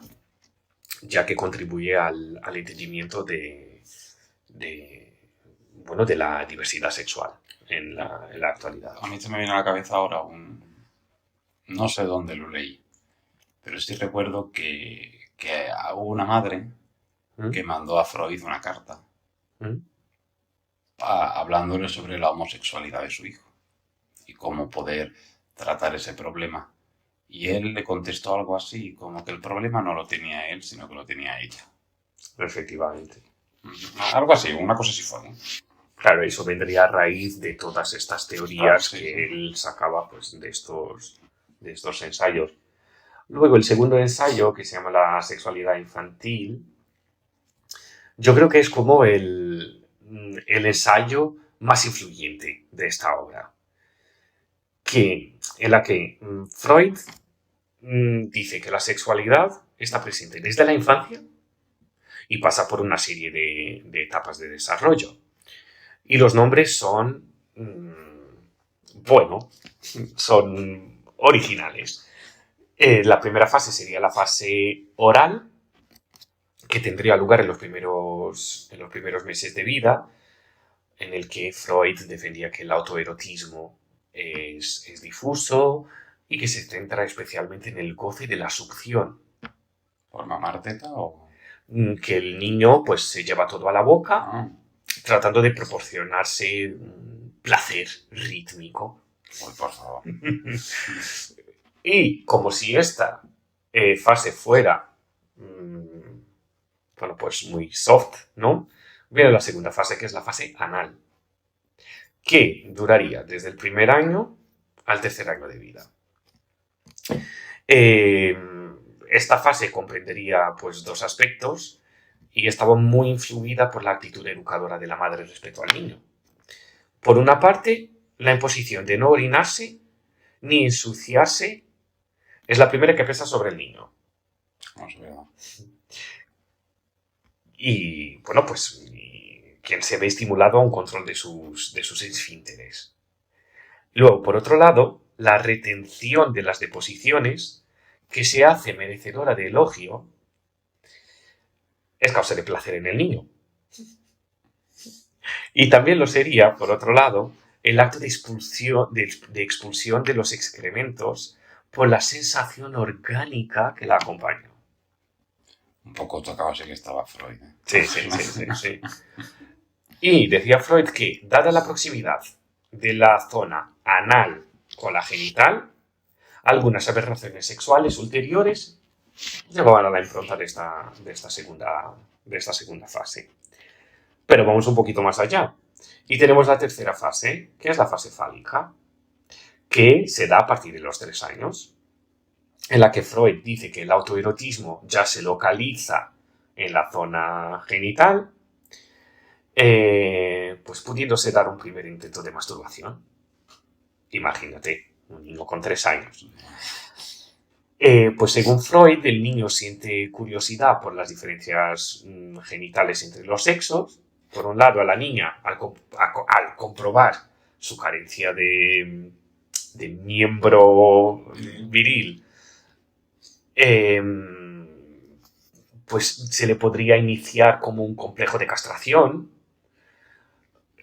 ya que contribuye al entendimiento de la diversidad sexual en la actualidad. A mí se me viene a la cabeza ahora no sé dónde lo leí, pero sí recuerdo que hubo una madre que mandó a Freud una carta hablándole sobre la homosexualidad de su hijo y cómo poder tratar ese problema. Y él le contestó algo así, como que el problema no lo tenía él, sino que lo tenía ella. Efectivamente. Algo así, una cosa así fue, ¿no? Claro, eso vendría a raíz de todas estas teorías que él sacaba pues, de estos ensayos. Luego, el segundo ensayo, que se llama La sexualidad infantil, yo creo que es como el ensayo más influyente de esta obra, en la que Freud dice que la sexualidad está presente desde la infancia y pasa por una serie de etapas de desarrollo. Y los nombres son, son originales. La primera fase sería la fase oral, que tendría lugar en los primeros meses de vida, en el que Freud defendía que el autoerotismo es difuso y que se centra especialmente en el goce de la succión. ¿Por mamar teta o...? Que el niño pues se lleva todo a la boca, tratando de proporcionarse un placer rítmico. Uy, por favor. Y como si esta fase fuera pues muy soft, ¿no? Viene la segunda fase, que es la fase anal, que duraría desde el primer año al tercer año de vida. Esta fase comprendería pues 2 aspectos y estaba muy influida por la actitud educadora de la madre respecto al niño. Por una parte, la imposición de no orinarse ni ensuciarse es la primera que pesa sobre el niño. Y bueno, pues quien se ve estimulado a un control de sus esfínteres. Luego, por otro lado, la retención de las deposiciones, que se hace merecedora de elogio, es causa de placer en el niño. Y también lo sería, por otro lado, el acto de expulsión de los excrementos por la sensación orgánica que la acompaña. Un poco tocaba así que estaba Freud. Sí. Y decía Freud que, dada la proximidad de la zona anal con la genital, algunas aberraciones sexuales ulteriores llevaban a la impronta de esta segunda fase. Pero vamos un poquito más allá. Y tenemos la tercera fase, que es la fase fálica, que se da a partir de los 3 años, en la que Freud dice que el autoerotismo ya se localiza en la zona genital, pues pudiéndose dar un primer intento de masturbación. Imagínate, un niño con 3 años. Pues según Freud, el niño siente curiosidad por las diferencias genitales entre los sexos. Por un lado, a la niña, al comprobar su carencia de miembro viril, pues se le podría iniciar como un complejo de castración.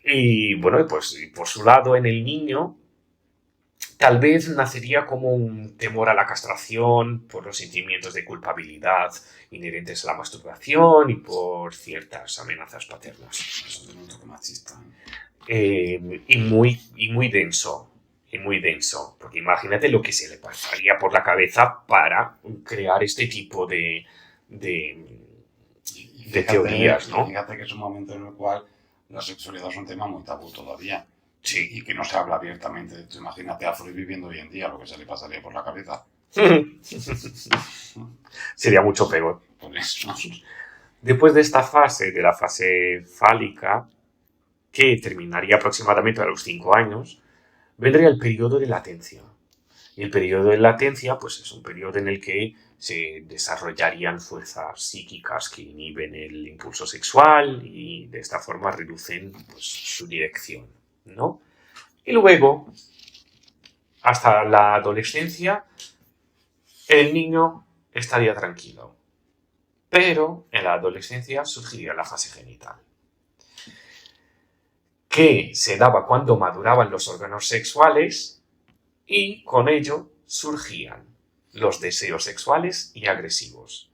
Y bueno, pues por su lado, en el niño, tal vez nacería como un temor a la castración por los sentimientos de culpabilidad inherentes a la masturbación y por ciertas amenazas paternas. Eso es un toque machista. Y muy denso. Y muy denso. Porque imagínate lo que se le pasaría por la cabeza para crear este tipo de teorías, ¿no? Fíjate que es un momento en el cual la sexualidad es un tema muy tabú todavía. Sí. Y que no se habla abiertamente. Tú imagínate a Freud viviendo hoy en día lo que se le pasaría por la cabeza. Sería mucho peor. Por eso. Después de esta fase, de la fase fálica, que terminaría aproximadamente a los 5 años, vendría el periodo de latencia. Y el periodo de latencia, pues es un periodo en el que se desarrollarían fuerzas psíquicas que inhiben el impulso sexual y de esta forma reducen pues, su dirección, ¿no? Y luego, hasta la adolescencia, el niño estaría tranquilo. Pero en la adolescencia surgiría la fase genital, que se daba cuando maduraban los órganos sexuales y con ello surgían los deseos sexuales y agresivos.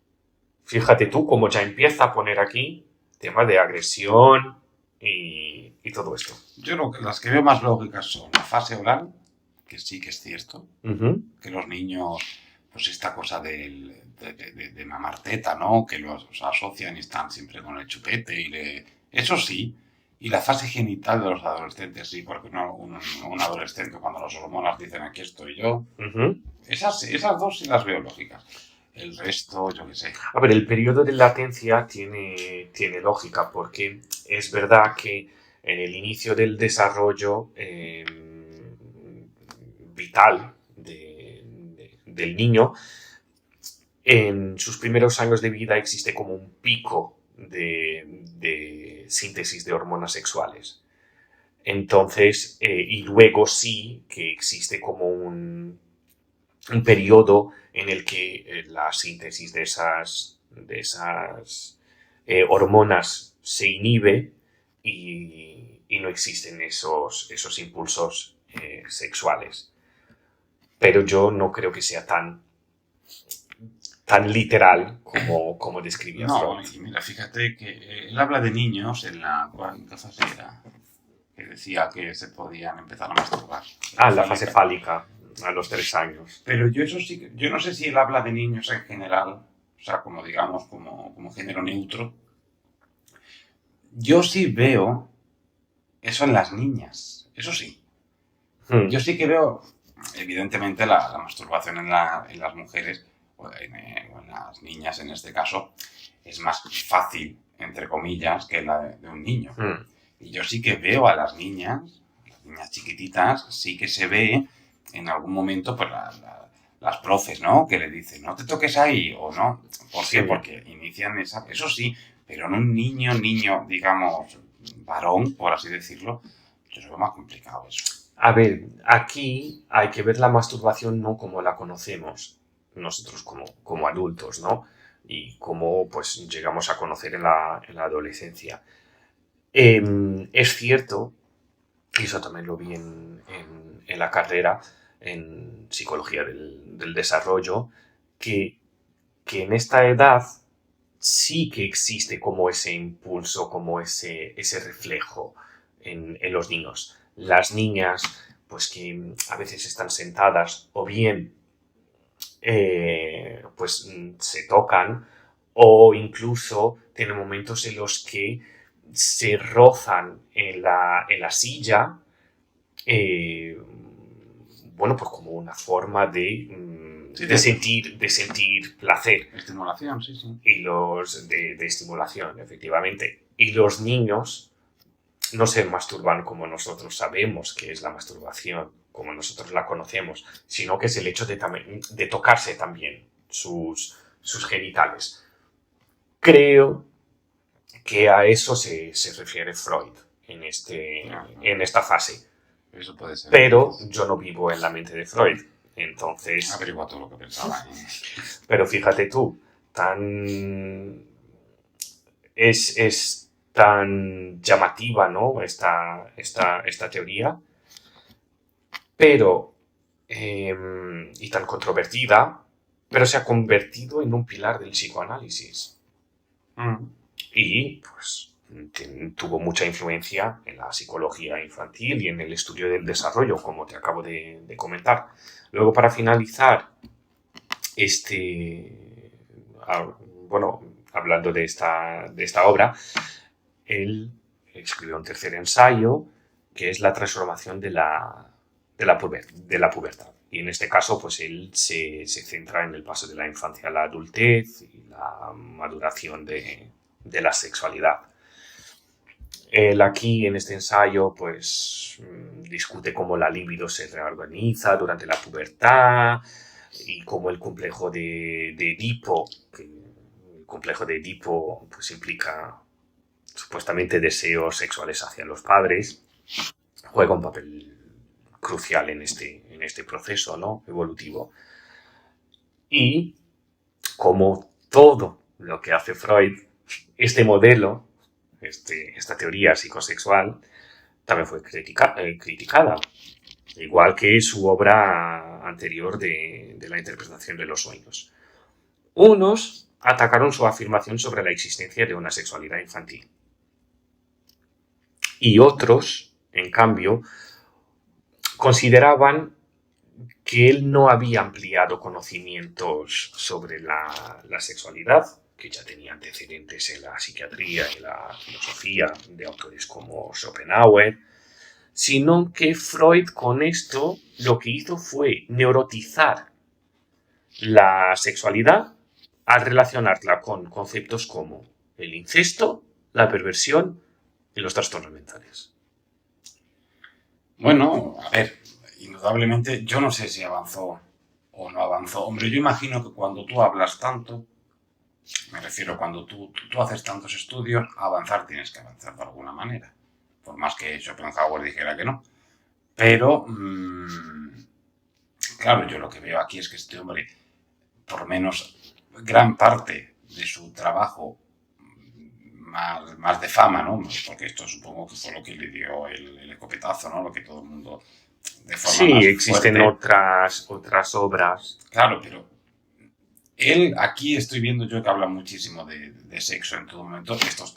Fíjate tú cómo ya empieza a poner aquí temas de agresión y todo esto. Yo lo que, las que veo más lógicas son la fase oral, que sí que es cierto, que los niños, pues esta cosa de mamar teta, ¿no? Que los asocian y están siempre con el chupete eso sí. Y la fase genital de los adolescentes, sí, porque un adolescente cuando las hormonas dicen aquí estoy yo, esas dos sí las veo lógicas. El resto, yo qué sé. A ver, el periodo de latencia tiene lógica, porque es verdad que en el inicio del desarrollo vital del niño, en sus primeros años de vida existe como un pico de síntesis de hormonas sexuales. Entonces, y luego sí que existe como un periodo en el que la síntesis de esas hormonas se inhibe y no existen esos impulsos sexuales. Pero yo no creo que sea tan literal como describía Freud. No, y mira, fíjate que él habla de niños en la... ¿Qué fase era? Que decía que se podían empezar a masturbar. La fase fálica, a los 3 años. Pero yo eso sí, yo no sé si él habla de niños en general, o sea, como digamos, como género neutro. Yo sí veo eso en las niñas, eso sí. Yo sí que veo, evidentemente, la masturbación en las mujeres, o en las niñas en este caso, es más fácil, entre comillas, que la de un niño. Y yo sí que veo a las niñas chiquititas, sí que se ve en algún momento pues las profes, ¿no? Que le dicen, no te toques ahí, o no. ¿Por qué? Porque inician eso sí, pero en un niño, digamos, varón, por así decirlo, yo lo veo más complicado eso. A ver, aquí hay que ver la masturbación no como la conocemos nosotros como adultos, ¿no? Y cómo pues llegamos a conocer en la adolescencia. Es cierto, y eso también lo vi en la carrera, en psicología del desarrollo, que en esta edad sí que existe como ese impulso, como ese reflejo en los niños. Las niñas, pues que a veces están sentadas o bien pues se tocan o incluso tienen momentos en los que se rozan en la silla, bueno, pues como una forma de sentir placer. Estimulación, sí, sí. Y de estimulación, efectivamente. Y los niños no se masturban como nosotros sabemos que es la masturbación, como nosotros la conocemos, sino que es el hecho de tocarse también sus genitales. Creo que a eso se refiere Freud en esta fase. Eso puede ser. Pero yo no vivo en la mente de Freud. Entonces, Averigua todo lo que pensaba. pero fíjate tú, es tan llamativa, ¿no? Esta teoría, pero y tan controvertida, pero se ha convertido en un pilar del psicoanálisis. Y pues tuvo mucha influencia en la psicología infantil y en el estudio del desarrollo, como te acabo de comentar. Luego, para finalizar, bueno, hablando de esta obra, él escribió un tercer ensayo, que es la transformación de la pubertad. Y en este caso, pues él se centra en el paso de la infancia a la adultez y la maduración de la sexualidad. Él aquí, en este ensayo, pues discute cómo la libido se reorganiza durante la pubertad y cómo el complejo de Edipo, el complejo de Edipo pues implica supuestamente deseos sexuales hacia los padres, juega un papel crucial en este proceso, ¿no? Evolutivo. Y como todo lo que hace Freud, este modelo, esta teoría psicosexual, también fue criticada, igual que su obra anterior de la interpretación de los sueños. Unos atacaron su afirmación sobre la existencia de una sexualidad infantil. Y otros, en cambio, consideraban que él no había ampliado conocimientos sobre la sexualidad, que ya tenía antecedentes en la psiquiatría y la filosofía de autores como Schopenhauer, sino que Freud con esto lo que hizo fue neurotizar la sexualidad al relacionarla con conceptos como el incesto, la perversión y los trastornos mentales. Bueno, a ver, indudablemente yo no sé si avanzó o no avanzó. Hombre, yo imagino que cuando tú hablas tanto, me refiero cuando tú haces tantos estudios, avanzar tienes que avanzar de alguna manera. Por más que Schopenhauer dijera que no. Pero, claro, yo lo que veo aquí es que este hombre, por lo menos gran parte de su trabajo más de fama, ¿no? Porque esto supongo que fue lo que le dio el escopetazo, ¿no? Lo que todo el mundo de forma Sí, más existen fuerte. otras obras. Claro, pero él, aquí estoy viendo yo que habla muchísimo de sexo en todo momento.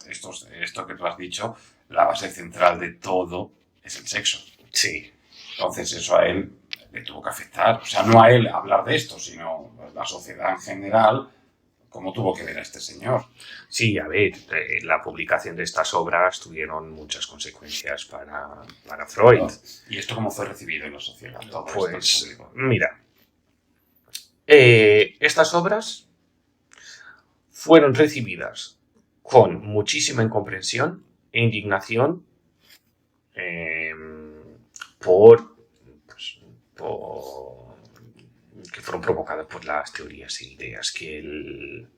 Esto que tú has dicho, la base central de todo es el sexo. Sí. Entonces eso a él le tuvo que afectar. O sea, no a él hablar de esto, sino a la sociedad en general, cómo tuvo que ver a este señor. Sí, a ver, la publicación de estas obras tuvieron muchas consecuencias para Freud. ¿Y esto cómo fue recibido en la sociedad? Todo pues, esto mira, estas obras fueron recibidas con muchísima incomprensión e indignación que fueron provocadas por las teorías e ideas que él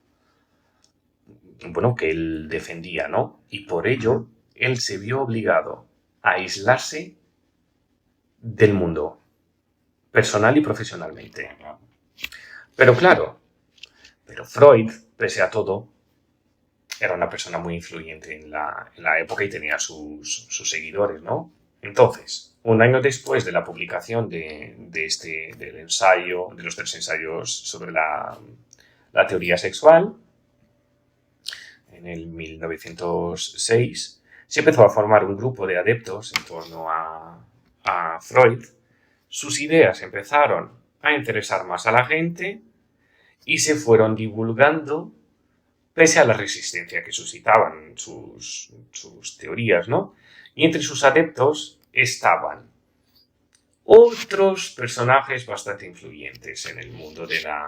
defendía, ¿no? Y por ello, él se vio obligado a aislarse del mundo, personal y profesionalmente. Pero claro, Freud, pese a todo, era una persona muy influyente en la época y tenía sus seguidores, ¿no? Entonces, un año después de la publicación del ensayo, de los 3 ensayos sobre la teoría sexual, en el 1906, se empezó a formar un grupo de adeptos en torno a Freud. Sus ideas empezaron a interesar más a la gente y se fueron divulgando pese a la resistencia que suscitaban sus teorías, ¿no? Y entre sus adeptos estaban otros personajes bastante influyentes en el mundo de la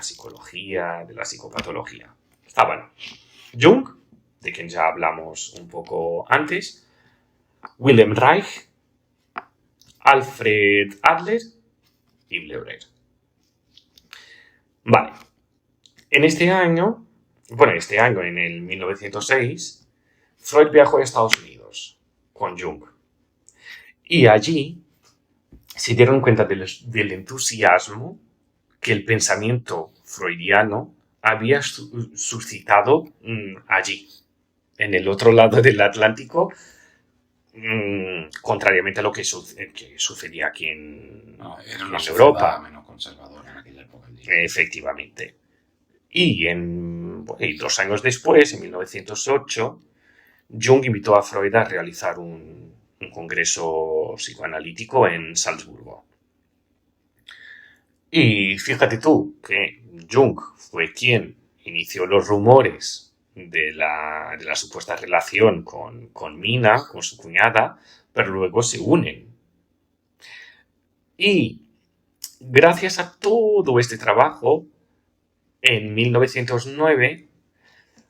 psicología, de la psicopatología. Estaban Jung, de quien ya hablamos un poco antes, Wilhelm Reich, Alfred Adler y Bleuler. Vale. En este año, en el 1906, Freud viajó a Estados Unidos con Jung. Y allí se dieron cuenta del entusiasmo que el pensamiento freudiano había suscitado allí, en el otro lado del Atlántico, contrariamente a lo que sucedía aquí No, era una en sociedad Europa. menos conservadora en aquella época allí. Efectivamente. Y 2 años después, en 1908, Jung invitó a Freud a realizar un congreso psicoanalítico en Salzburgo. Y fíjate tú que Jung fue quien inició los rumores de la supuesta relación con Mina, con su cuñada, pero luego se unen. Y gracias a todo este trabajo, en 1909,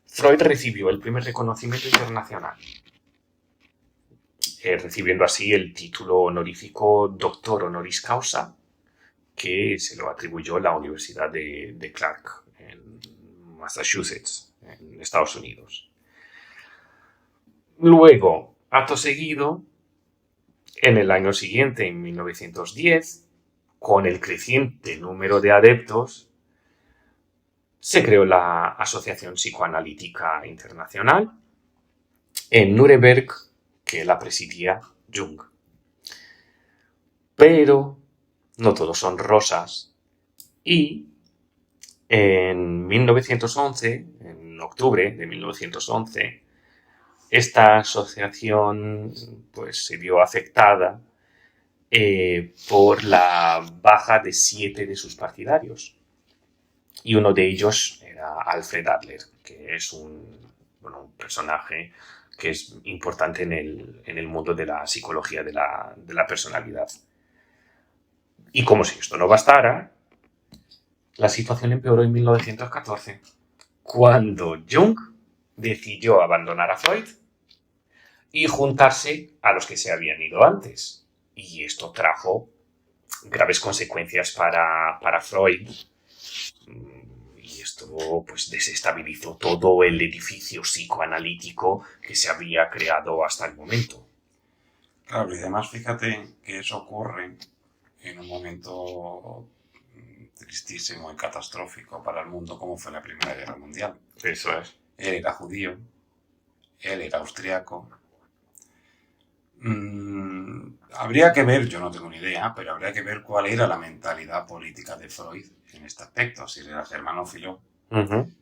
Freud recibió el primer reconocimiento internacional, recibiendo así el título honorífico Doctor Honoris Causa, que se lo atribuyó la Universidad de Clark, en Massachusetts, en Estados Unidos. Luego, acto seguido, en el año siguiente, en 1910, con el creciente número de adeptos, se creó la Asociación Psicoanalítica Internacional en Nuremberg, que la presidía Jung. Pero no todos son rosas y en 1911, en octubre de 1911, esta asociación pues, se vio afectada por la baja de 7 de sus partidarios. Y uno de ellos era Alfred Adler, que es un personaje que es importante en el mundo de la psicología de la personalidad. Y como si esto no bastara, la situación empeoró en 1914, cuando Jung decidió abandonar a Freud y juntarse a los que se habían ido antes. Y esto trajo graves consecuencias para Freud. Y esto pues desestabilizó todo el edificio psicoanalítico que se había creado hasta el momento. Claro, y además fíjate que eso ocurre en un momento tristísimo y catastrófico para el mundo como fue la Primera Guerra Mundial. Eso es. Él era judío, él era austriaco. Habría que ver, yo no tengo ni idea, pero habría que ver cuál era la mentalidad política de Freud en este aspecto, si él era germanófilo,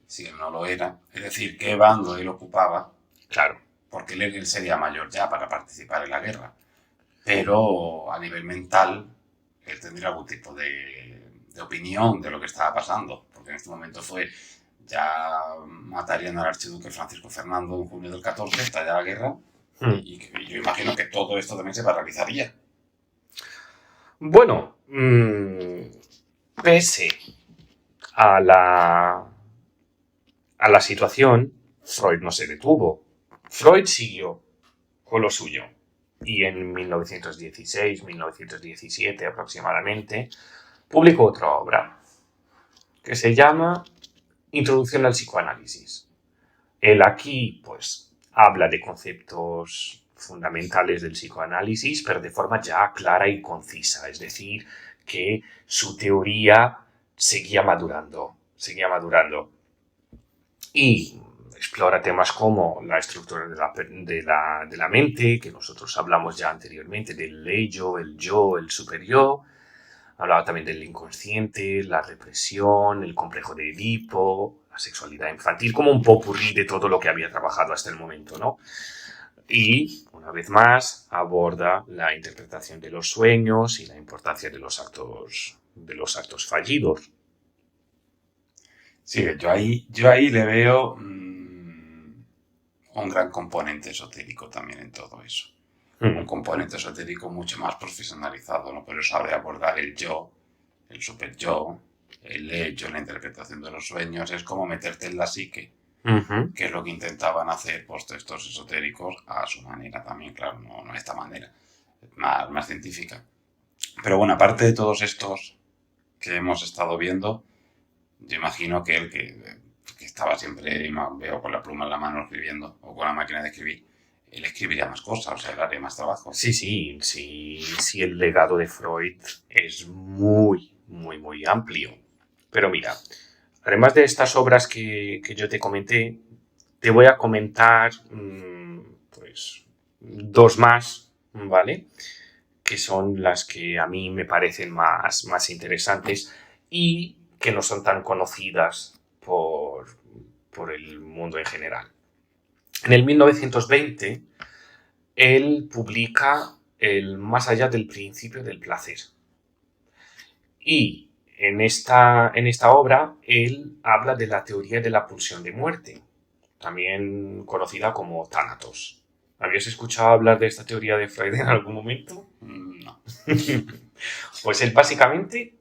si él no lo era, es decir, qué bando él ocupaba, Claro. porque él sería mayor ya para participar en la guerra, pero a nivel mental él tendría algún tipo de opinión de lo que estaba pasando, porque en este momento fue, ya matarían al archiduque Francisco Fernando en junio del 14, estalla la guerra, y yo imagino que todo esto también se paralizaría. Bueno, pese a la situación, Freud no se detuvo. Freud siguió con lo suyo. Y en 1916, 1917 aproximadamente, publicó otra obra que se llama Introducción al psicoanálisis. Él aquí, pues, habla de conceptos fundamentales del psicoanálisis, pero de forma ya clara y concisa. Es decir, que su teoría seguía madurando. Y explora temas como la estructura de la mente, que nosotros hablamos ya anteriormente, del ello, el yo, el superior. Hablaba también del inconsciente, la represión, el complejo de Edipo, la sexualidad infantil, como un popurrí de todo lo que había trabajado hasta el momento, ¿no? Y, una vez más, aborda la interpretación de los sueños y la importancia de los actos fallidos. Sí, yo ahí le veo un gran componente esotérico también en todo eso. Un componente esotérico mucho más profesionalizado, ¿no? Pero sabe abordar el yo, el super yo, el hecho, la interpretación de los sueños, es como meterte en la psique, que es lo que intentaban hacer pues, estos esotéricos a su manera también, claro, no de esta manera, más científica. Pero bueno, aparte de todos estos que hemos estado viendo, yo imagino que él que estaba siempre, veo con la pluma en la mano escribiendo, o con la máquina de escribir, él escribiría más cosas, o sea, él haría más trabajo. Sí, el legado de Freud es muy, muy, muy amplio. Pero mira, además de estas obras que yo te comenté, te voy a comentar pues dos más, ¿vale? Que son las que a mí me parecen más interesantes y que no son tan conocidas por el mundo en general. En el 1920, él publica el Más allá del principio del placer. Y en esta obra, él habla de la teoría de la pulsión de muerte, también conocida como Thanatos. ¿Habías escuchado hablar de esta teoría de Freud en algún momento? No. Pues él básicamente,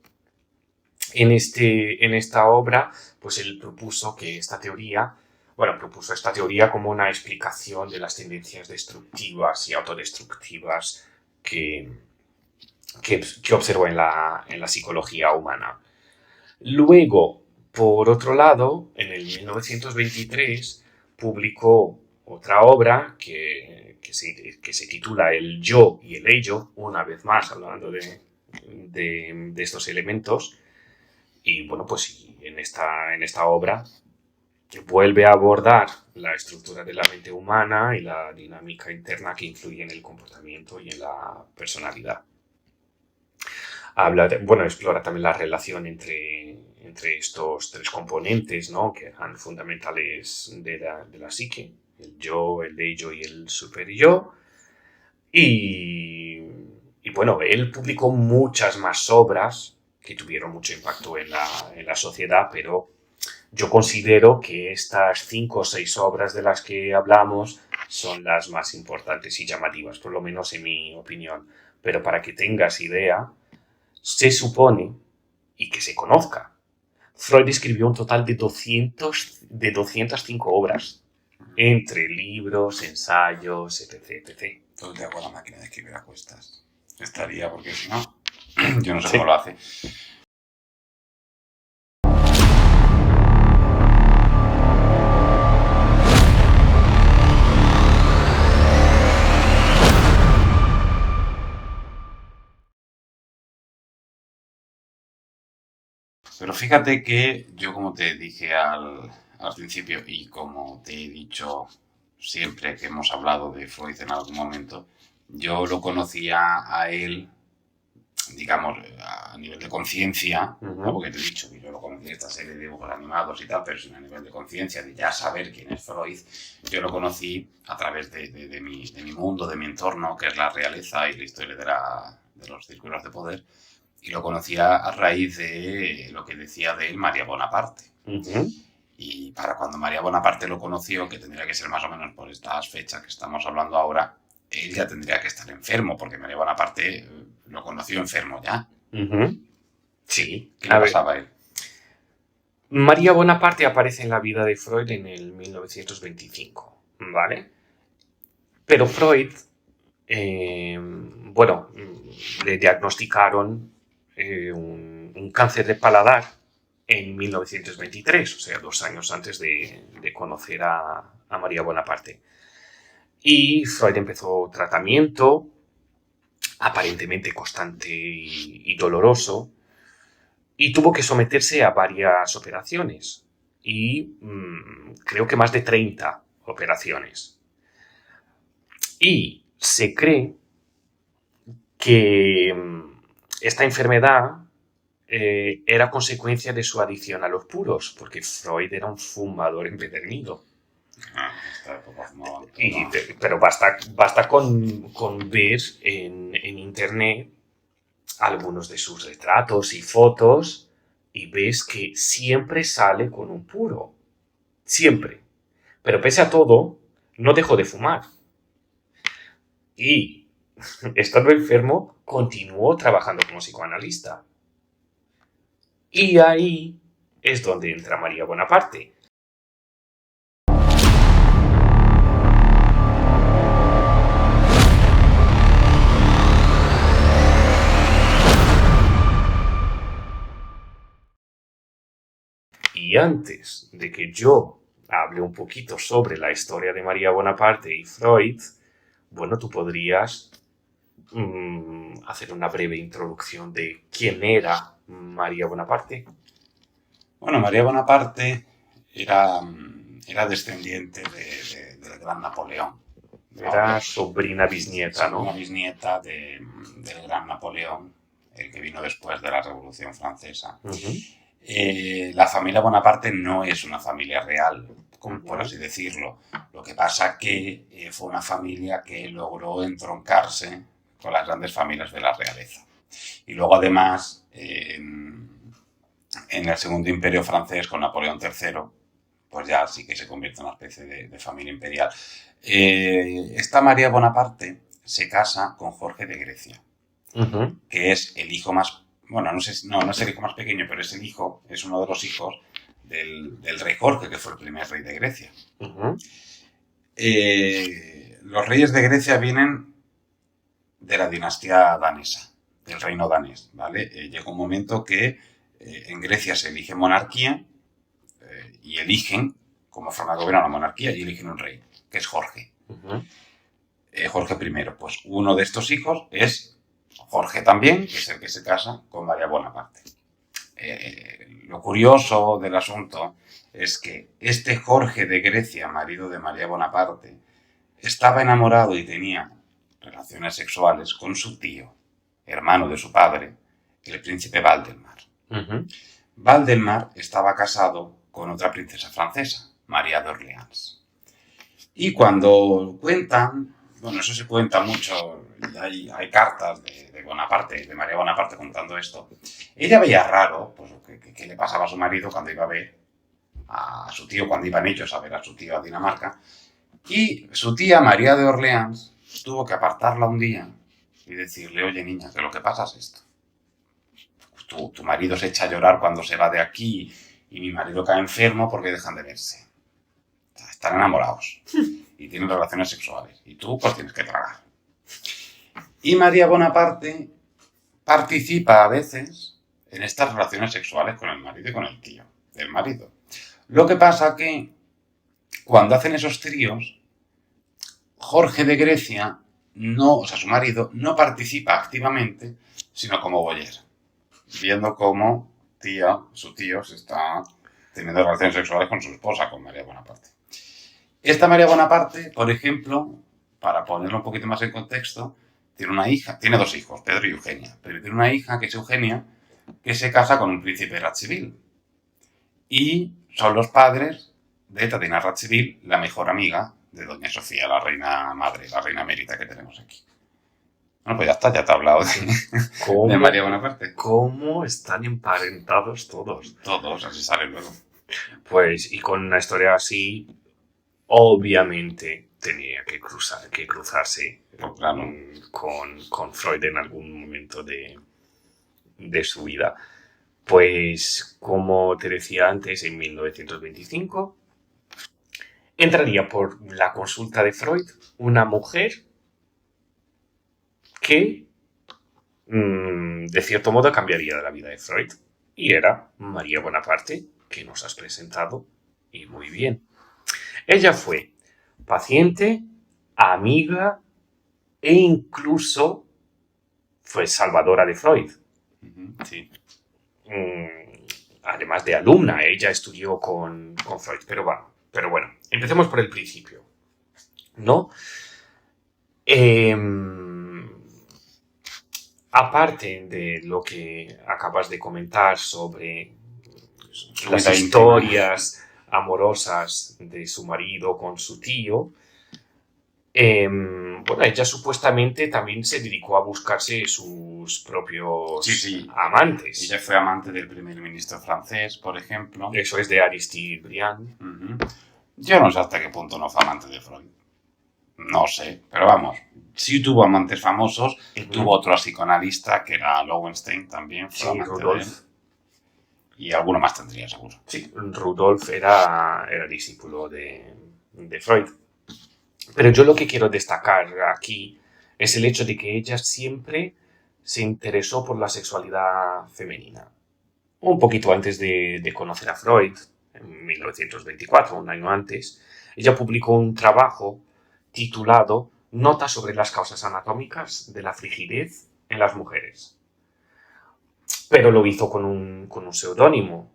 en esta obra, pues él propuso esta teoría como una explicación de las tendencias destructivas y autodestructivas que, que observó en la psicología humana. Luego, por otro lado, en el 1923 publicó otra obra que se titula El yo y el ello, una vez más hablando de estos elementos. Y bueno, pues en esta obra vuelve a abordar la estructura de la mente humana y la dinámica interna que influye en el comportamiento y en la personalidad. Explora también la relación entre estos tres componentes, ¿no? Que eran fundamentales de la psique, el yo, el ello y el superyo. Y, y bueno, él publicó muchas más obras que tuvieron mucho impacto en la sociedad, pero yo considero que estas 5 o 6 obras de las que hablamos son las más importantes y llamativas, por lo menos en mi opinión. Pero para que tengas idea, se supone, y que se conozca, Freud escribió un total de 205 obras, entre libros, ensayos, etc. Todo el día con la máquina de escribir a cuestas. Estaría, porque si no, yo no sé Sí. cómo lo hace. Pero fíjate que yo, como te dije al principio y como te he dicho siempre que hemos hablado de Freud en algún momento, yo lo conocía a él, digamos, a nivel de conciencia, ¿no? Porque te he dicho que yo lo conocí en esta serie de dibujos animados y tal, pero sin a nivel de conciencia, de ya saber quién es Freud, yo lo conocí a través de mi mundo, de mi entorno, que es la realeza y la historia de los círculos de poder. Y lo conocía a raíz de lo que decía de él María Bonaparte. Y para cuando María Bonaparte lo conoció, que tendría que ser más o menos por estas fechas que estamos hablando ahora, él ya tendría que estar enfermo, porque María Bonaparte lo conoció enfermo ya. Sí. ¿Qué le pasaba a él? María Bonaparte aparece en la vida de Freud en el 1925, ¿vale? Pero Freud, le diagnosticaron un cáncer de paladar en 1923, o sea, 2 años antes de conocer a María Bonaparte. Y Freud empezó tratamiento, aparentemente constante y doloroso, y tuvo que someterse a varias operaciones, y creo que más de 30 operaciones. Y se cree que esta enfermedad era consecuencia de su adicción a los puros, porque Freud era un fumador empedernido. Esta época fumaban todo. Pero basta con ver en internet algunos de sus retratos y fotos y ves que siempre sale con un puro. Siempre. Pero pese a todo, no dejó de fumar. Y, estando enfermo, continuó trabajando como psicoanalista. Y ahí es donde entra María Bonaparte. Y antes de que yo hable un poquito sobre la historia de María Bonaparte y Freud, bueno, tú podrías hacer una breve introducción de quién era María Bonaparte. Bueno, María Bonaparte era descendiente del gran Napoleón. Era sobrina bisnieta, Una ¿no? bisnieta del gran Napoleón, el que vino después de la Revolución Francesa. Ujú. La familia Bonaparte no es una familia real, por Ujú. así decirlo. Lo que pasa que fue una familia que logró entroncarse con las grandes familias de la realeza. Y luego, además, en el Segundo Imperio francés, con Napoleón III, pues ya sí que se convierte en una especie de familia imperial. Esta María Bonaparte se casa con Jorge de Grecia, Ujú. que es el hijo más, bueno, no es el hijo más pequeño, pero es uno de los hijos del rey Jorge, que fue el primer rey de Grecia. Ujú. Los reyes de Grecia vienen de la dinastía danesa, del reino danés, ¿vale? Llega un momento que en Grecia se elige monarquía y eligen, como forma de gobierno, la monarquía, y eligen un rey, que es Jorge. Ujú. Jorge I. Pues uno de estos hijos es Jorge también, que es el que se casa con María Bonaparte. Lo curioso del asunto es que este Jorge de Grecia, marido de María Bonaparte, estaba enamorado y tenía relaciones sexuales con su tío, hermano de su padre, el príncipe Valdemar. Ujú. Valdemar estaba casado con otra princesa francesa, María de Orleans. Y cuando cuentan, bueno, eso se cuenta mucho, hay cartas de Bonaparte, de María Bonaparte contando esto, ella veía raro pues, que le pasaba a su marido cuando iba a ver a su tío, cuando iban ellos a ver a su tío a Dinamarca, y su tía María de Orleans tuvo que apartarla un día y decirle, oye niña, que lo que pasa es esto. Tu marido se echa a llorar cuando se va de aquí y mi marido cae enfermo porque dejan de verse. Están enamorados y tienen relaciones sexuales. Y tú pues tienes que tragar. Y María Bonaparte participa a veces en estas relaciones sexuales con el marido y con el tío del marido. Lo que pasa que cuando hacen esos tríos, Jorge de Grecia, o sea, su marido, no participa activamente, sino como voyeur, viendo cómo su tío se está teniendo relaciones sexuales con su esposa, con María Bonaparte. Esta María Bonaparte, por ejemplo, para ponerlo un poquito más en contexto, tiene dos hijos, Pedro y Eugenia, pero tiene una hija que es Eugenia, que se casa con un príncipe Radziwill. Y son los padres de Tatiana Radziwill, la mejor amiga de Doña Sofía, la reina madre, la reina emérita que tenemos aquí. Bueno, pues ya está, ya te he hablado de María Bonaparte. ¿Cómo están emparentados todos? Todos, así sale luego. Pues, y con una historia así, obviamente tenía que cruzarse Pues claro. con Freud en algún momento de su vida. Pues, como te decía antes, en 1925 entraría por la consulta de Freud una mujer que, de cierto modo, cambiaría la vida de Freud. Y era María Bonaparte, que nos has presentado, y muy bien. Ella fue paciente, amiga e incluso fue salvadora de Freud. Sí. Además de alumna, ella estudió con Freud. Pero bueno, empecemos por el principio, ¿no? Aparte de lo que acabas de comentar sobre las historias amorosas de su marido con su tío, bueno, ella supuestamente también se dedicó a buscarse sus propios amantes. Ella fue amante del primer ministro francés, por ejemplo. Eso es de Aristide Briand. Yo no sé hasta qué punto no fue amante de Freud. No sé, pero vamos, sí tuvo amantes famosos. Tuvo otro psicoanalista que era Lowenstein también. Sí, Rudolf. Y alguno más tendría, seguro. Sí, Rudolf era discípulo de Freud. Pero yo lo que quiero destacar aquí es el hecho de que ella siempre se interesó por la sexualidad femenina. Un poquito antes de conocer a Freud, en 1924, un año antes, ella publicó un trabajo titulado nota sobre las causas anatómicas de la frigidez en las mujeres. Pero lo hizo con un seudónimo,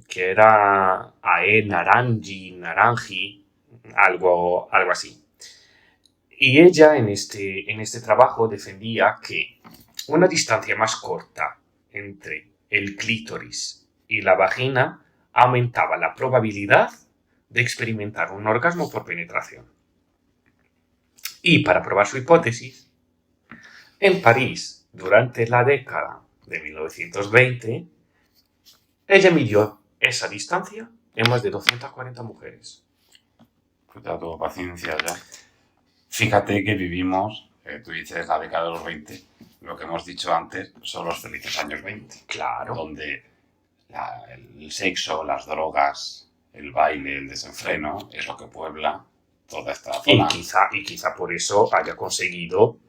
que era Ae Naranji, algo así. Y ella en este trabajo defendía que una distancia más corta entre el clítoris y la vagina aumentaba la probabilidad de experimentar un orgasmo por penetración. Y para probar su hipótesis, en París, durante la década de 1920, ella midió esa distancia en más de 240 mujeres. Pues ya tuvo paciencia ya. Fíjate que vivimos, tú dices la década de los 20, lo que hemos dicho antes son los felices años 20. Claro. Donde el sexo, las drogas, el baile, el desenfreno es lo que puebla toda esta zona. Y quizá por eso haya conseguido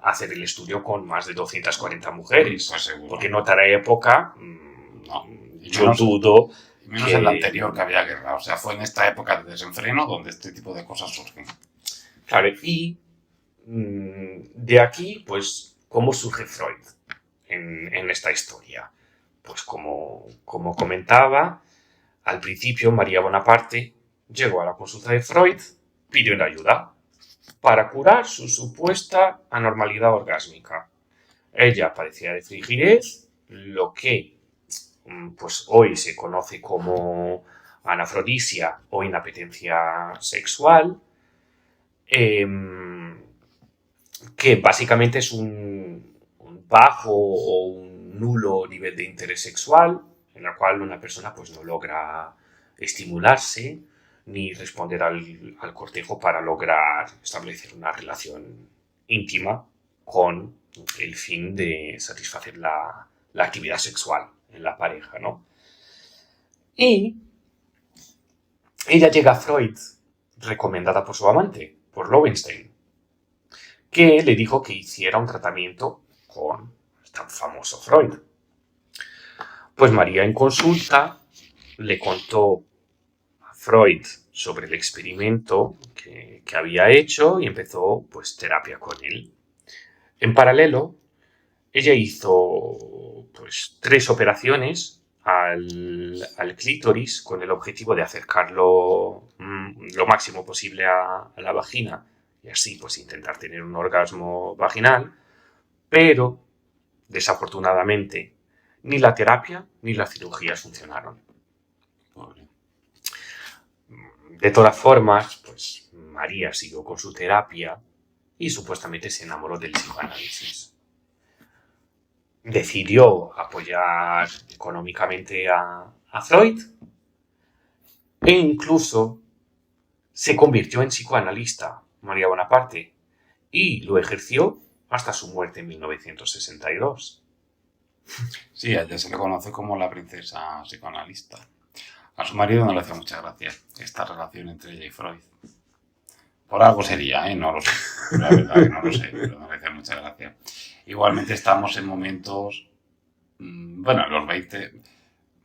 hacer el estudio con más de 240 mujeres. Pues seguro. Porque en otra época, no. yo dudo. Y menos en la anterior, que había guerra. O sea, fue en esta época de desenfreno donde este tipo de cosas surgen. Claro, y de aquí, pues, ¿cómo surge Freud en esta historia? Pues como comentaba, al principio María Bonaparte llegó a la consulta de Freud, pidió la ayuda para curar su supuesta anormalidad orgásmica. Ella padecía de frigidez, lo que pues hoy se conoce como anafrodisia o inapetencia sexual, que básicamente es un bajo o un nulo nivel de interés sexual, en el cual una persona pues no logra estimularse ni responder al cortejo para lograr establecer una relación íntima con el fin de satisfacer la actividad sexual en la pareja, ¿no? Y ella llega a Freud recomendada por su amante, por Lowenstein, que le dijo que hiciera un tratamiento con el tan famoso Freud. Pues María en consulta le contó a Freud sobre el experimento que había hecho y empezó pues terapia con él. En paralelo, ella hizo pues 3 operaciones al clítoris con el objetivo de acercarlo lo máximo posible a la vagina y así pues intentar tener un orgasmo vaginal, pero desafortunadamente ni la terapia ni las cirugías funcionaron. De todas formas, pues María siguió con su terapia y supuestamente se enamoró del psicoanálisis. Decidió apoyar económicamente a Freud e incluso se convirtió en psicoanalista, María Bonaparte, y lo ejerció hasta su muerte en 1962. Sí, a ella se le conoce como la princesa psicoanalista. A su marido no le hacía mucha gracia esta relación entre ella y Freud. Por algo sería, no lo sé. La verdad que no lo sé, pero no le hacía mucha gracia. Igualmente estamos en momentos, bueno, en los 20,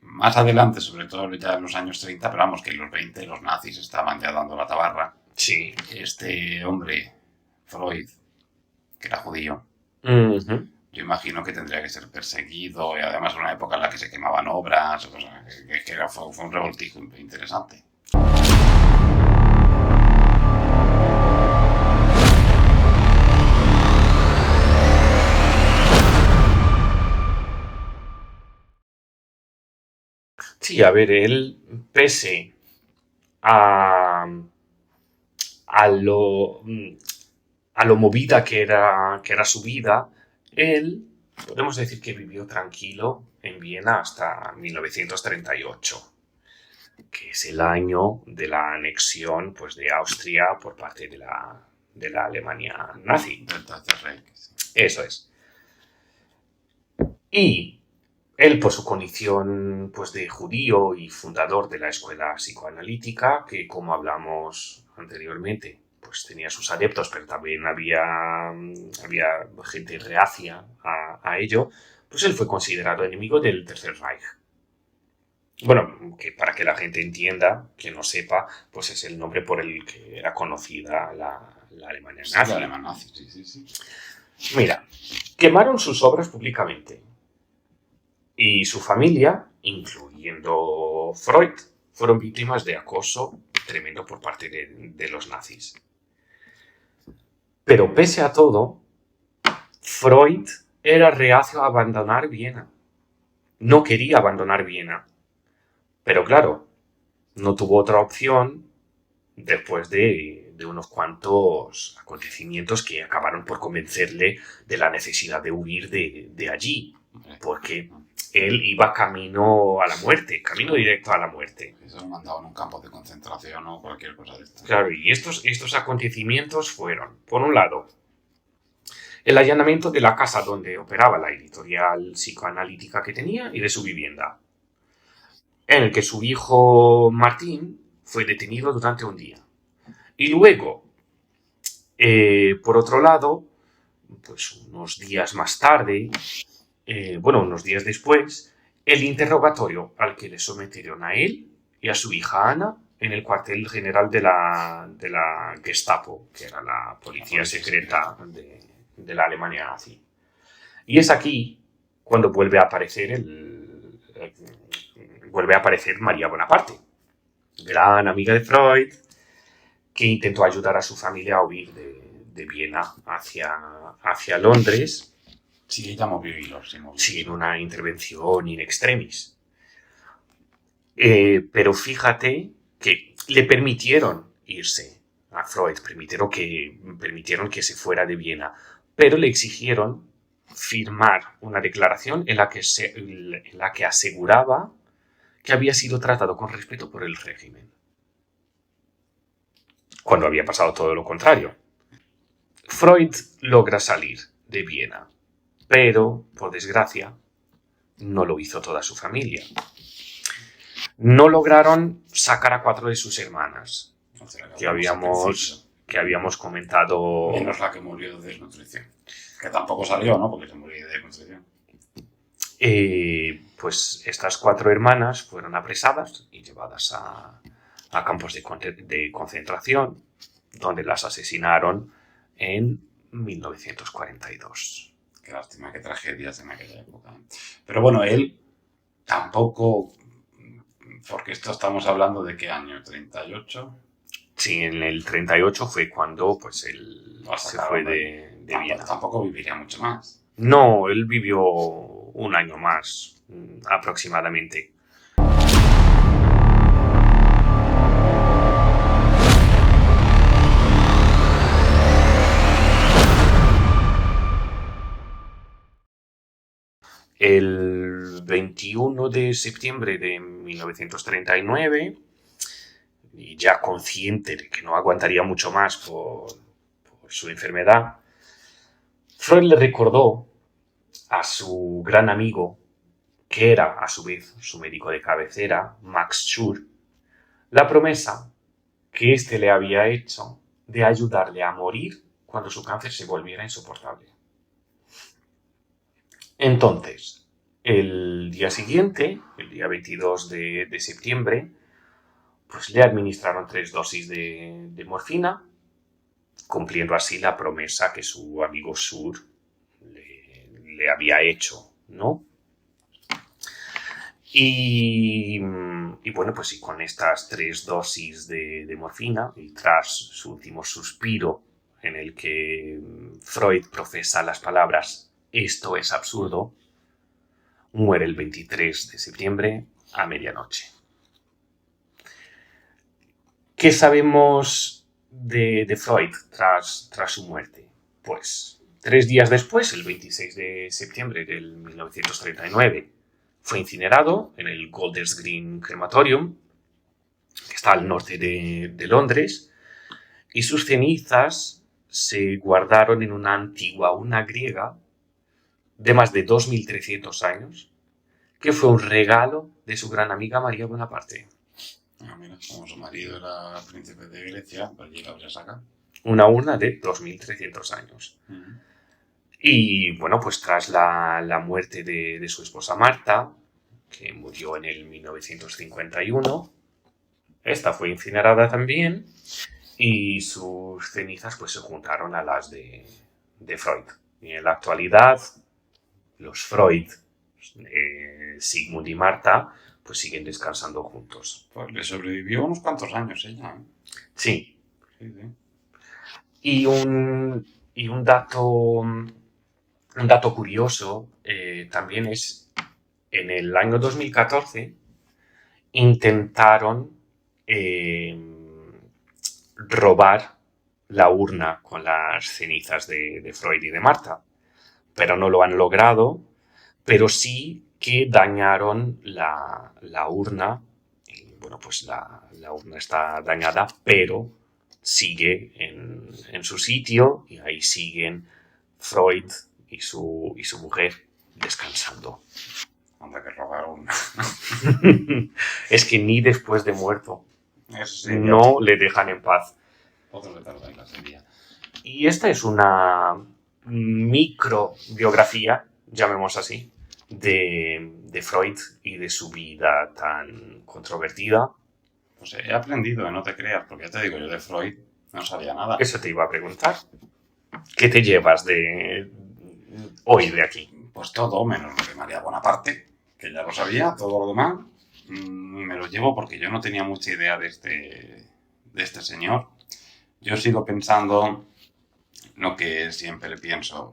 más adelante, sobre todo ya en los años 30, pero vamos, que en los 20 los nazis estaban ya dando la tabarra. Sí. Este hombre, Freud, que era judío, yo imagino que tendría que ser perseguido y además en una época en la que se quemaban obras, o sea, que fue un revoltijo interesante. Sí, a ver, él, pese a lo movida que era su vida, él, podemos decir que vivió tranquilo en Viena hasta 1938, que es el año de la anexión pues, de Austria por parte de la Alemania nazi. Eso es. Y él, por su condición pues, de judío y fundador de la escuela psicoanalítica, que como hablamos anteriormente, pues tenía sus adeptos, pero también había gente reacia a ello, pues él fue considerado enemigo del Tercer Reich. Bueno, que para que la gente entienda, que no sepa, pues es el nombre por el que era conocida la Alemania Sí, nazi. la alemán nazi, sí. Mira, quemaron sus obras públicamente y su familia, incluyendo Freud, fueron víctimas de acoso tremendo por parte de los nazis. Pero pese a todo, Freud era reacio a abandonar Viena. No quería abandonar Viena. Pero claro, no tuvo otra opción después de unos cuantos acontecimientos que acabaron por convencerle de la necesidad de huir de allí. Porque él iba camino a la muerte, camino directo a la muerte. Eso lo mandaban en un campo de concentración o cualquier cosa de esto. Claro, y estos acontecimientos fueron, por un lado, el allanamiento de la casa donde operaba la editorial psicoanalítica que tenía y de su vivienda, en el que su hijo Martín fue detenido durante un día. Y luego, por otro lado, pues unos días más tarde, unos días después, el interrogatorio al que le sometieron a él y a su hija Ana en el cuartel general de la Gestapo, que era la policía secreta de la Alemania nazi. Y es aquí cuando vuelve a aparecer María Bonaparte, gran amiga de Freud, que intentó ayudar a su familia a huir de Viena hacia Londres. Sí, ella movió hilos. Sí, en una intervención in extremis. Pero fíjate que le permitieron irse a Freud, permitieron que se fuera de Viena, pero le exigieron firmar una declaración en la que aseguraba que había sido tratado con respeto por el régimen, cuando había pasado todo lo contrario. Freud logra salir de Viena, pero, por desgracia, no lo hizo toda su familia. No lograron sacar a 4 de sus hermanas, que habíamos comentado. Menos la que murió de desnutrición. Que tampoco salió, ¿no? Porque se murió de desnutrición. Pues estas 4 hermanas fueron apresadas y llevadas a campos de concentración, donde las asesinaron en 1942. Qué lástima, qué tragedias en aquella época. Pero bueno, él tampoco, porque esto estamos hablando de qué año, 38. Sí, en el 38 fue cuando pues él se fue de Viena. Tampoco viviría mucho más. No, él vivió un año más, aproximadamente. El 21 de septiembre de 1939, y ya consciente de que no aguantaría mucho más por su enfermedad, Freud le recordó a su gran amigo, que era a su vez su médico de cabecera, Max Schur, la promesa que éste le había hecho de ayudarle a morir cuando su cáncer se volviera insoportable. Entonces, el día siguiente, el día 22 de septiembre, pues le administraron 3 dosis de morfina, cumpliendo así la promesa que su amigo Schur le había hecho, ¿no? Y bueno, pues con estas 3 dosis de morfina y tras su último suspiro en el que Freud profesa las palabras "esto es absurdo", muere el 23 de septiembre a medianoche. ¿Qué sabemos de Freud tras su muerte? Pues 3 días después, el 26 de septiembre de 1939, fue incinerado en el Golders Green Crematorium, que está al norte de Londres, y sus cenizas se guardaron en una antigua urna griega de más de 2.300 años, que fue un regalo de su gran amiga María Bonaparte. Mira, como su marido era príncipe de Grecia, pues allí la habría sacado. Una urna de 2.300 años. Uh-huh. Y bueno, pues tras la muerte de su esposa Marta, que murió en el 1951, esta fue incinerada también, y sus cenizas pues se juntaron a las de Freud. Y en la actualidad, los Freud, Sigmund y Marta, pues siguen descansando juntos. Pues le sobrevivió unos cuantos años ella, ¿eh? Sí. Sí, sí. Y un dato curioso también es, en el año 2014 intentaron eh, robar la urna con las cenizas de Freud y de Marta, pero no lo han logrado, pero sí que dañaron la urna. Y, bueno, pues la urna está dañada, pero sigue en su sitio y ahí siguen Freud y su mujer descansando. Anda que robaron. Es que ni después de muerto Eso sí, no le dejan en paz. otro detalle en la serie. Y esta es una microbiografía, llamemos así, de Freud y de su vida tan controvertida. Pues he aprendido, no te creas, porque ya te digo, yo de Freud no sabía nada. Eso te iba a preguntar. ¿Qué te llevas de hoy de aquí? Pues todo, menos lo de María Bonaparte, que ya lo sabía, todo lo demás me lo llevo porque yo no tenía mucha idea de este señor. Yo sigo pensando lo que siempre pienso.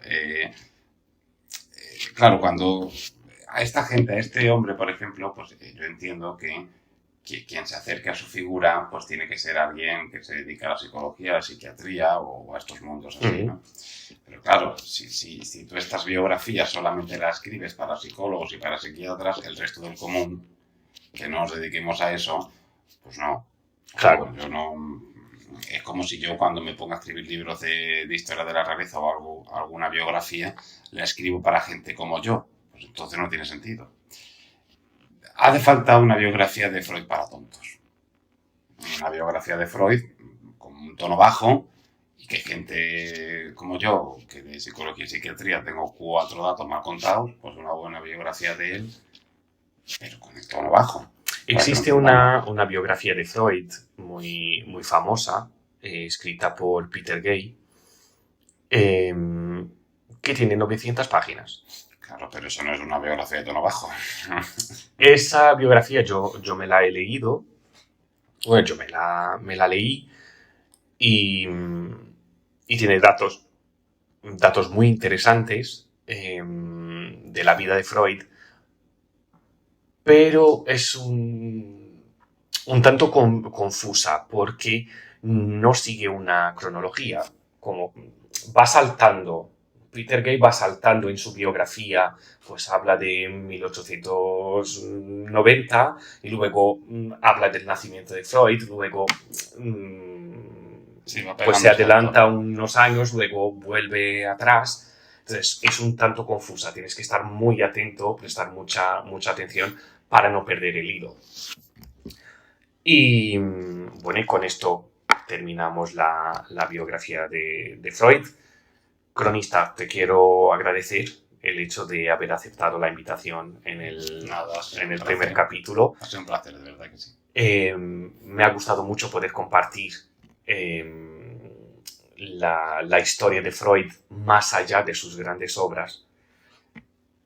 Claro, cuando a esta gente, a este hombre, por ejemplo, pues yo entiendo que quien se acerque a su figura, pues tiene que ser alguien que se dedica a la psicología, a la psiquiatría o a estos mundos así, ¿no? Pero claro, si tú estas biografías solamente las escribes para psicólogos y para psiquiatras, el resto del común, que no nos dediquemos a eso, pues no. Claro. Yo no. Es como si yo cuando me ponga a escribir libros de historia de la realeza o alguna biografía, la escribo para gente como yo. Pues entonces no tiene sentido. Hace falta una biografía de Freud para tontos. Una biografía de Freud con un tono bajo y que gente como yo, que de psicología y psiquiatría tengo 4 datos mal contados, pues una buena biografía de él, pero con el tono bajo. Existe una biografía de Freud muy, muy famosa, escrita por Peter Gay, que tiene 900 páginas. Claro, pero eso no es una biografía de tono bajo. Esa biografía yo me la he leído, bueno, yo me la leí y tiene datos muy interesantes de la vida de Freud, pero es un tanto confusa porque no sigue una cronología, como va saltando. Peter Gay va saltando en su biografía, pues habla de 1890 y luego habla del nacimiento de Freud, luego Sí, pues se adelanta unos años, luego vuelve atrás. Entonces es un tanto confusa, tienes que estar muy atento, prestar mucha atención para no perder el hilo. Y bueno, y con esto terminamos la biografía de Freud. Cronista, te quiero agradecer el hecho de haber aceptado la invitación en el primer capítulo. Ha sido un placer, de verdad que sí. Me ha gustado mucho poder compartir la historia de Freud más allá de sus grandes obras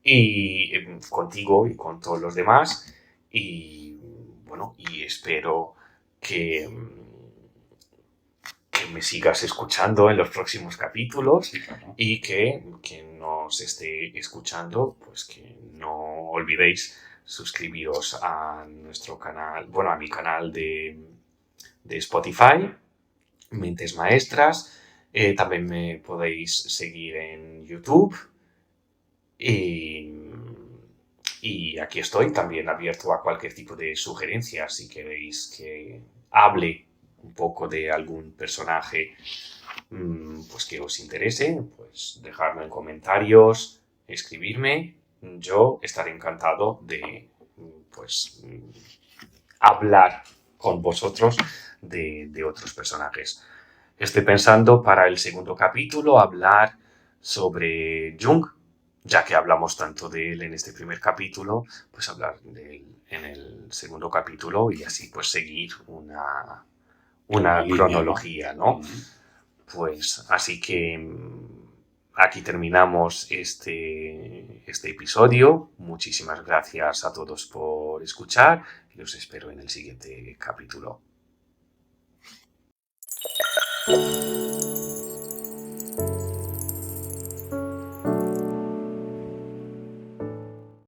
y contigo y con todos los demás. Y bueno, y espero que me sigas escuchando en los próximos capítulos. Sí, claro. Y que quien nos esté escuchando, pues que no olvidéis suscribiros a nuestro canal, bueno, a mi canal de Spotify, Mentes Maestras. También me podéis seguir en YouTube. Y aquí estoy también abierto a cualquier tipo de sugerencia. Si queréis que hable un poco de algún personaje pues que os interese, pues dejadme en comentarios, escribirme. Yo estaré encantado de pues hablar con vosotros de otros personajes. Estoy pensando para el segundo capítulo hablar sobre Jung, ya que hablamos tanto de él en este primer capítulo, pues hablar de él en el segundo capítulo y así pues seguir una línea, cronología, ¿no? Ujú. Pues así que aquí terminamos este episodio. Muchísimas gracias a todos por escuchar y os espero en el siguiente capítulo.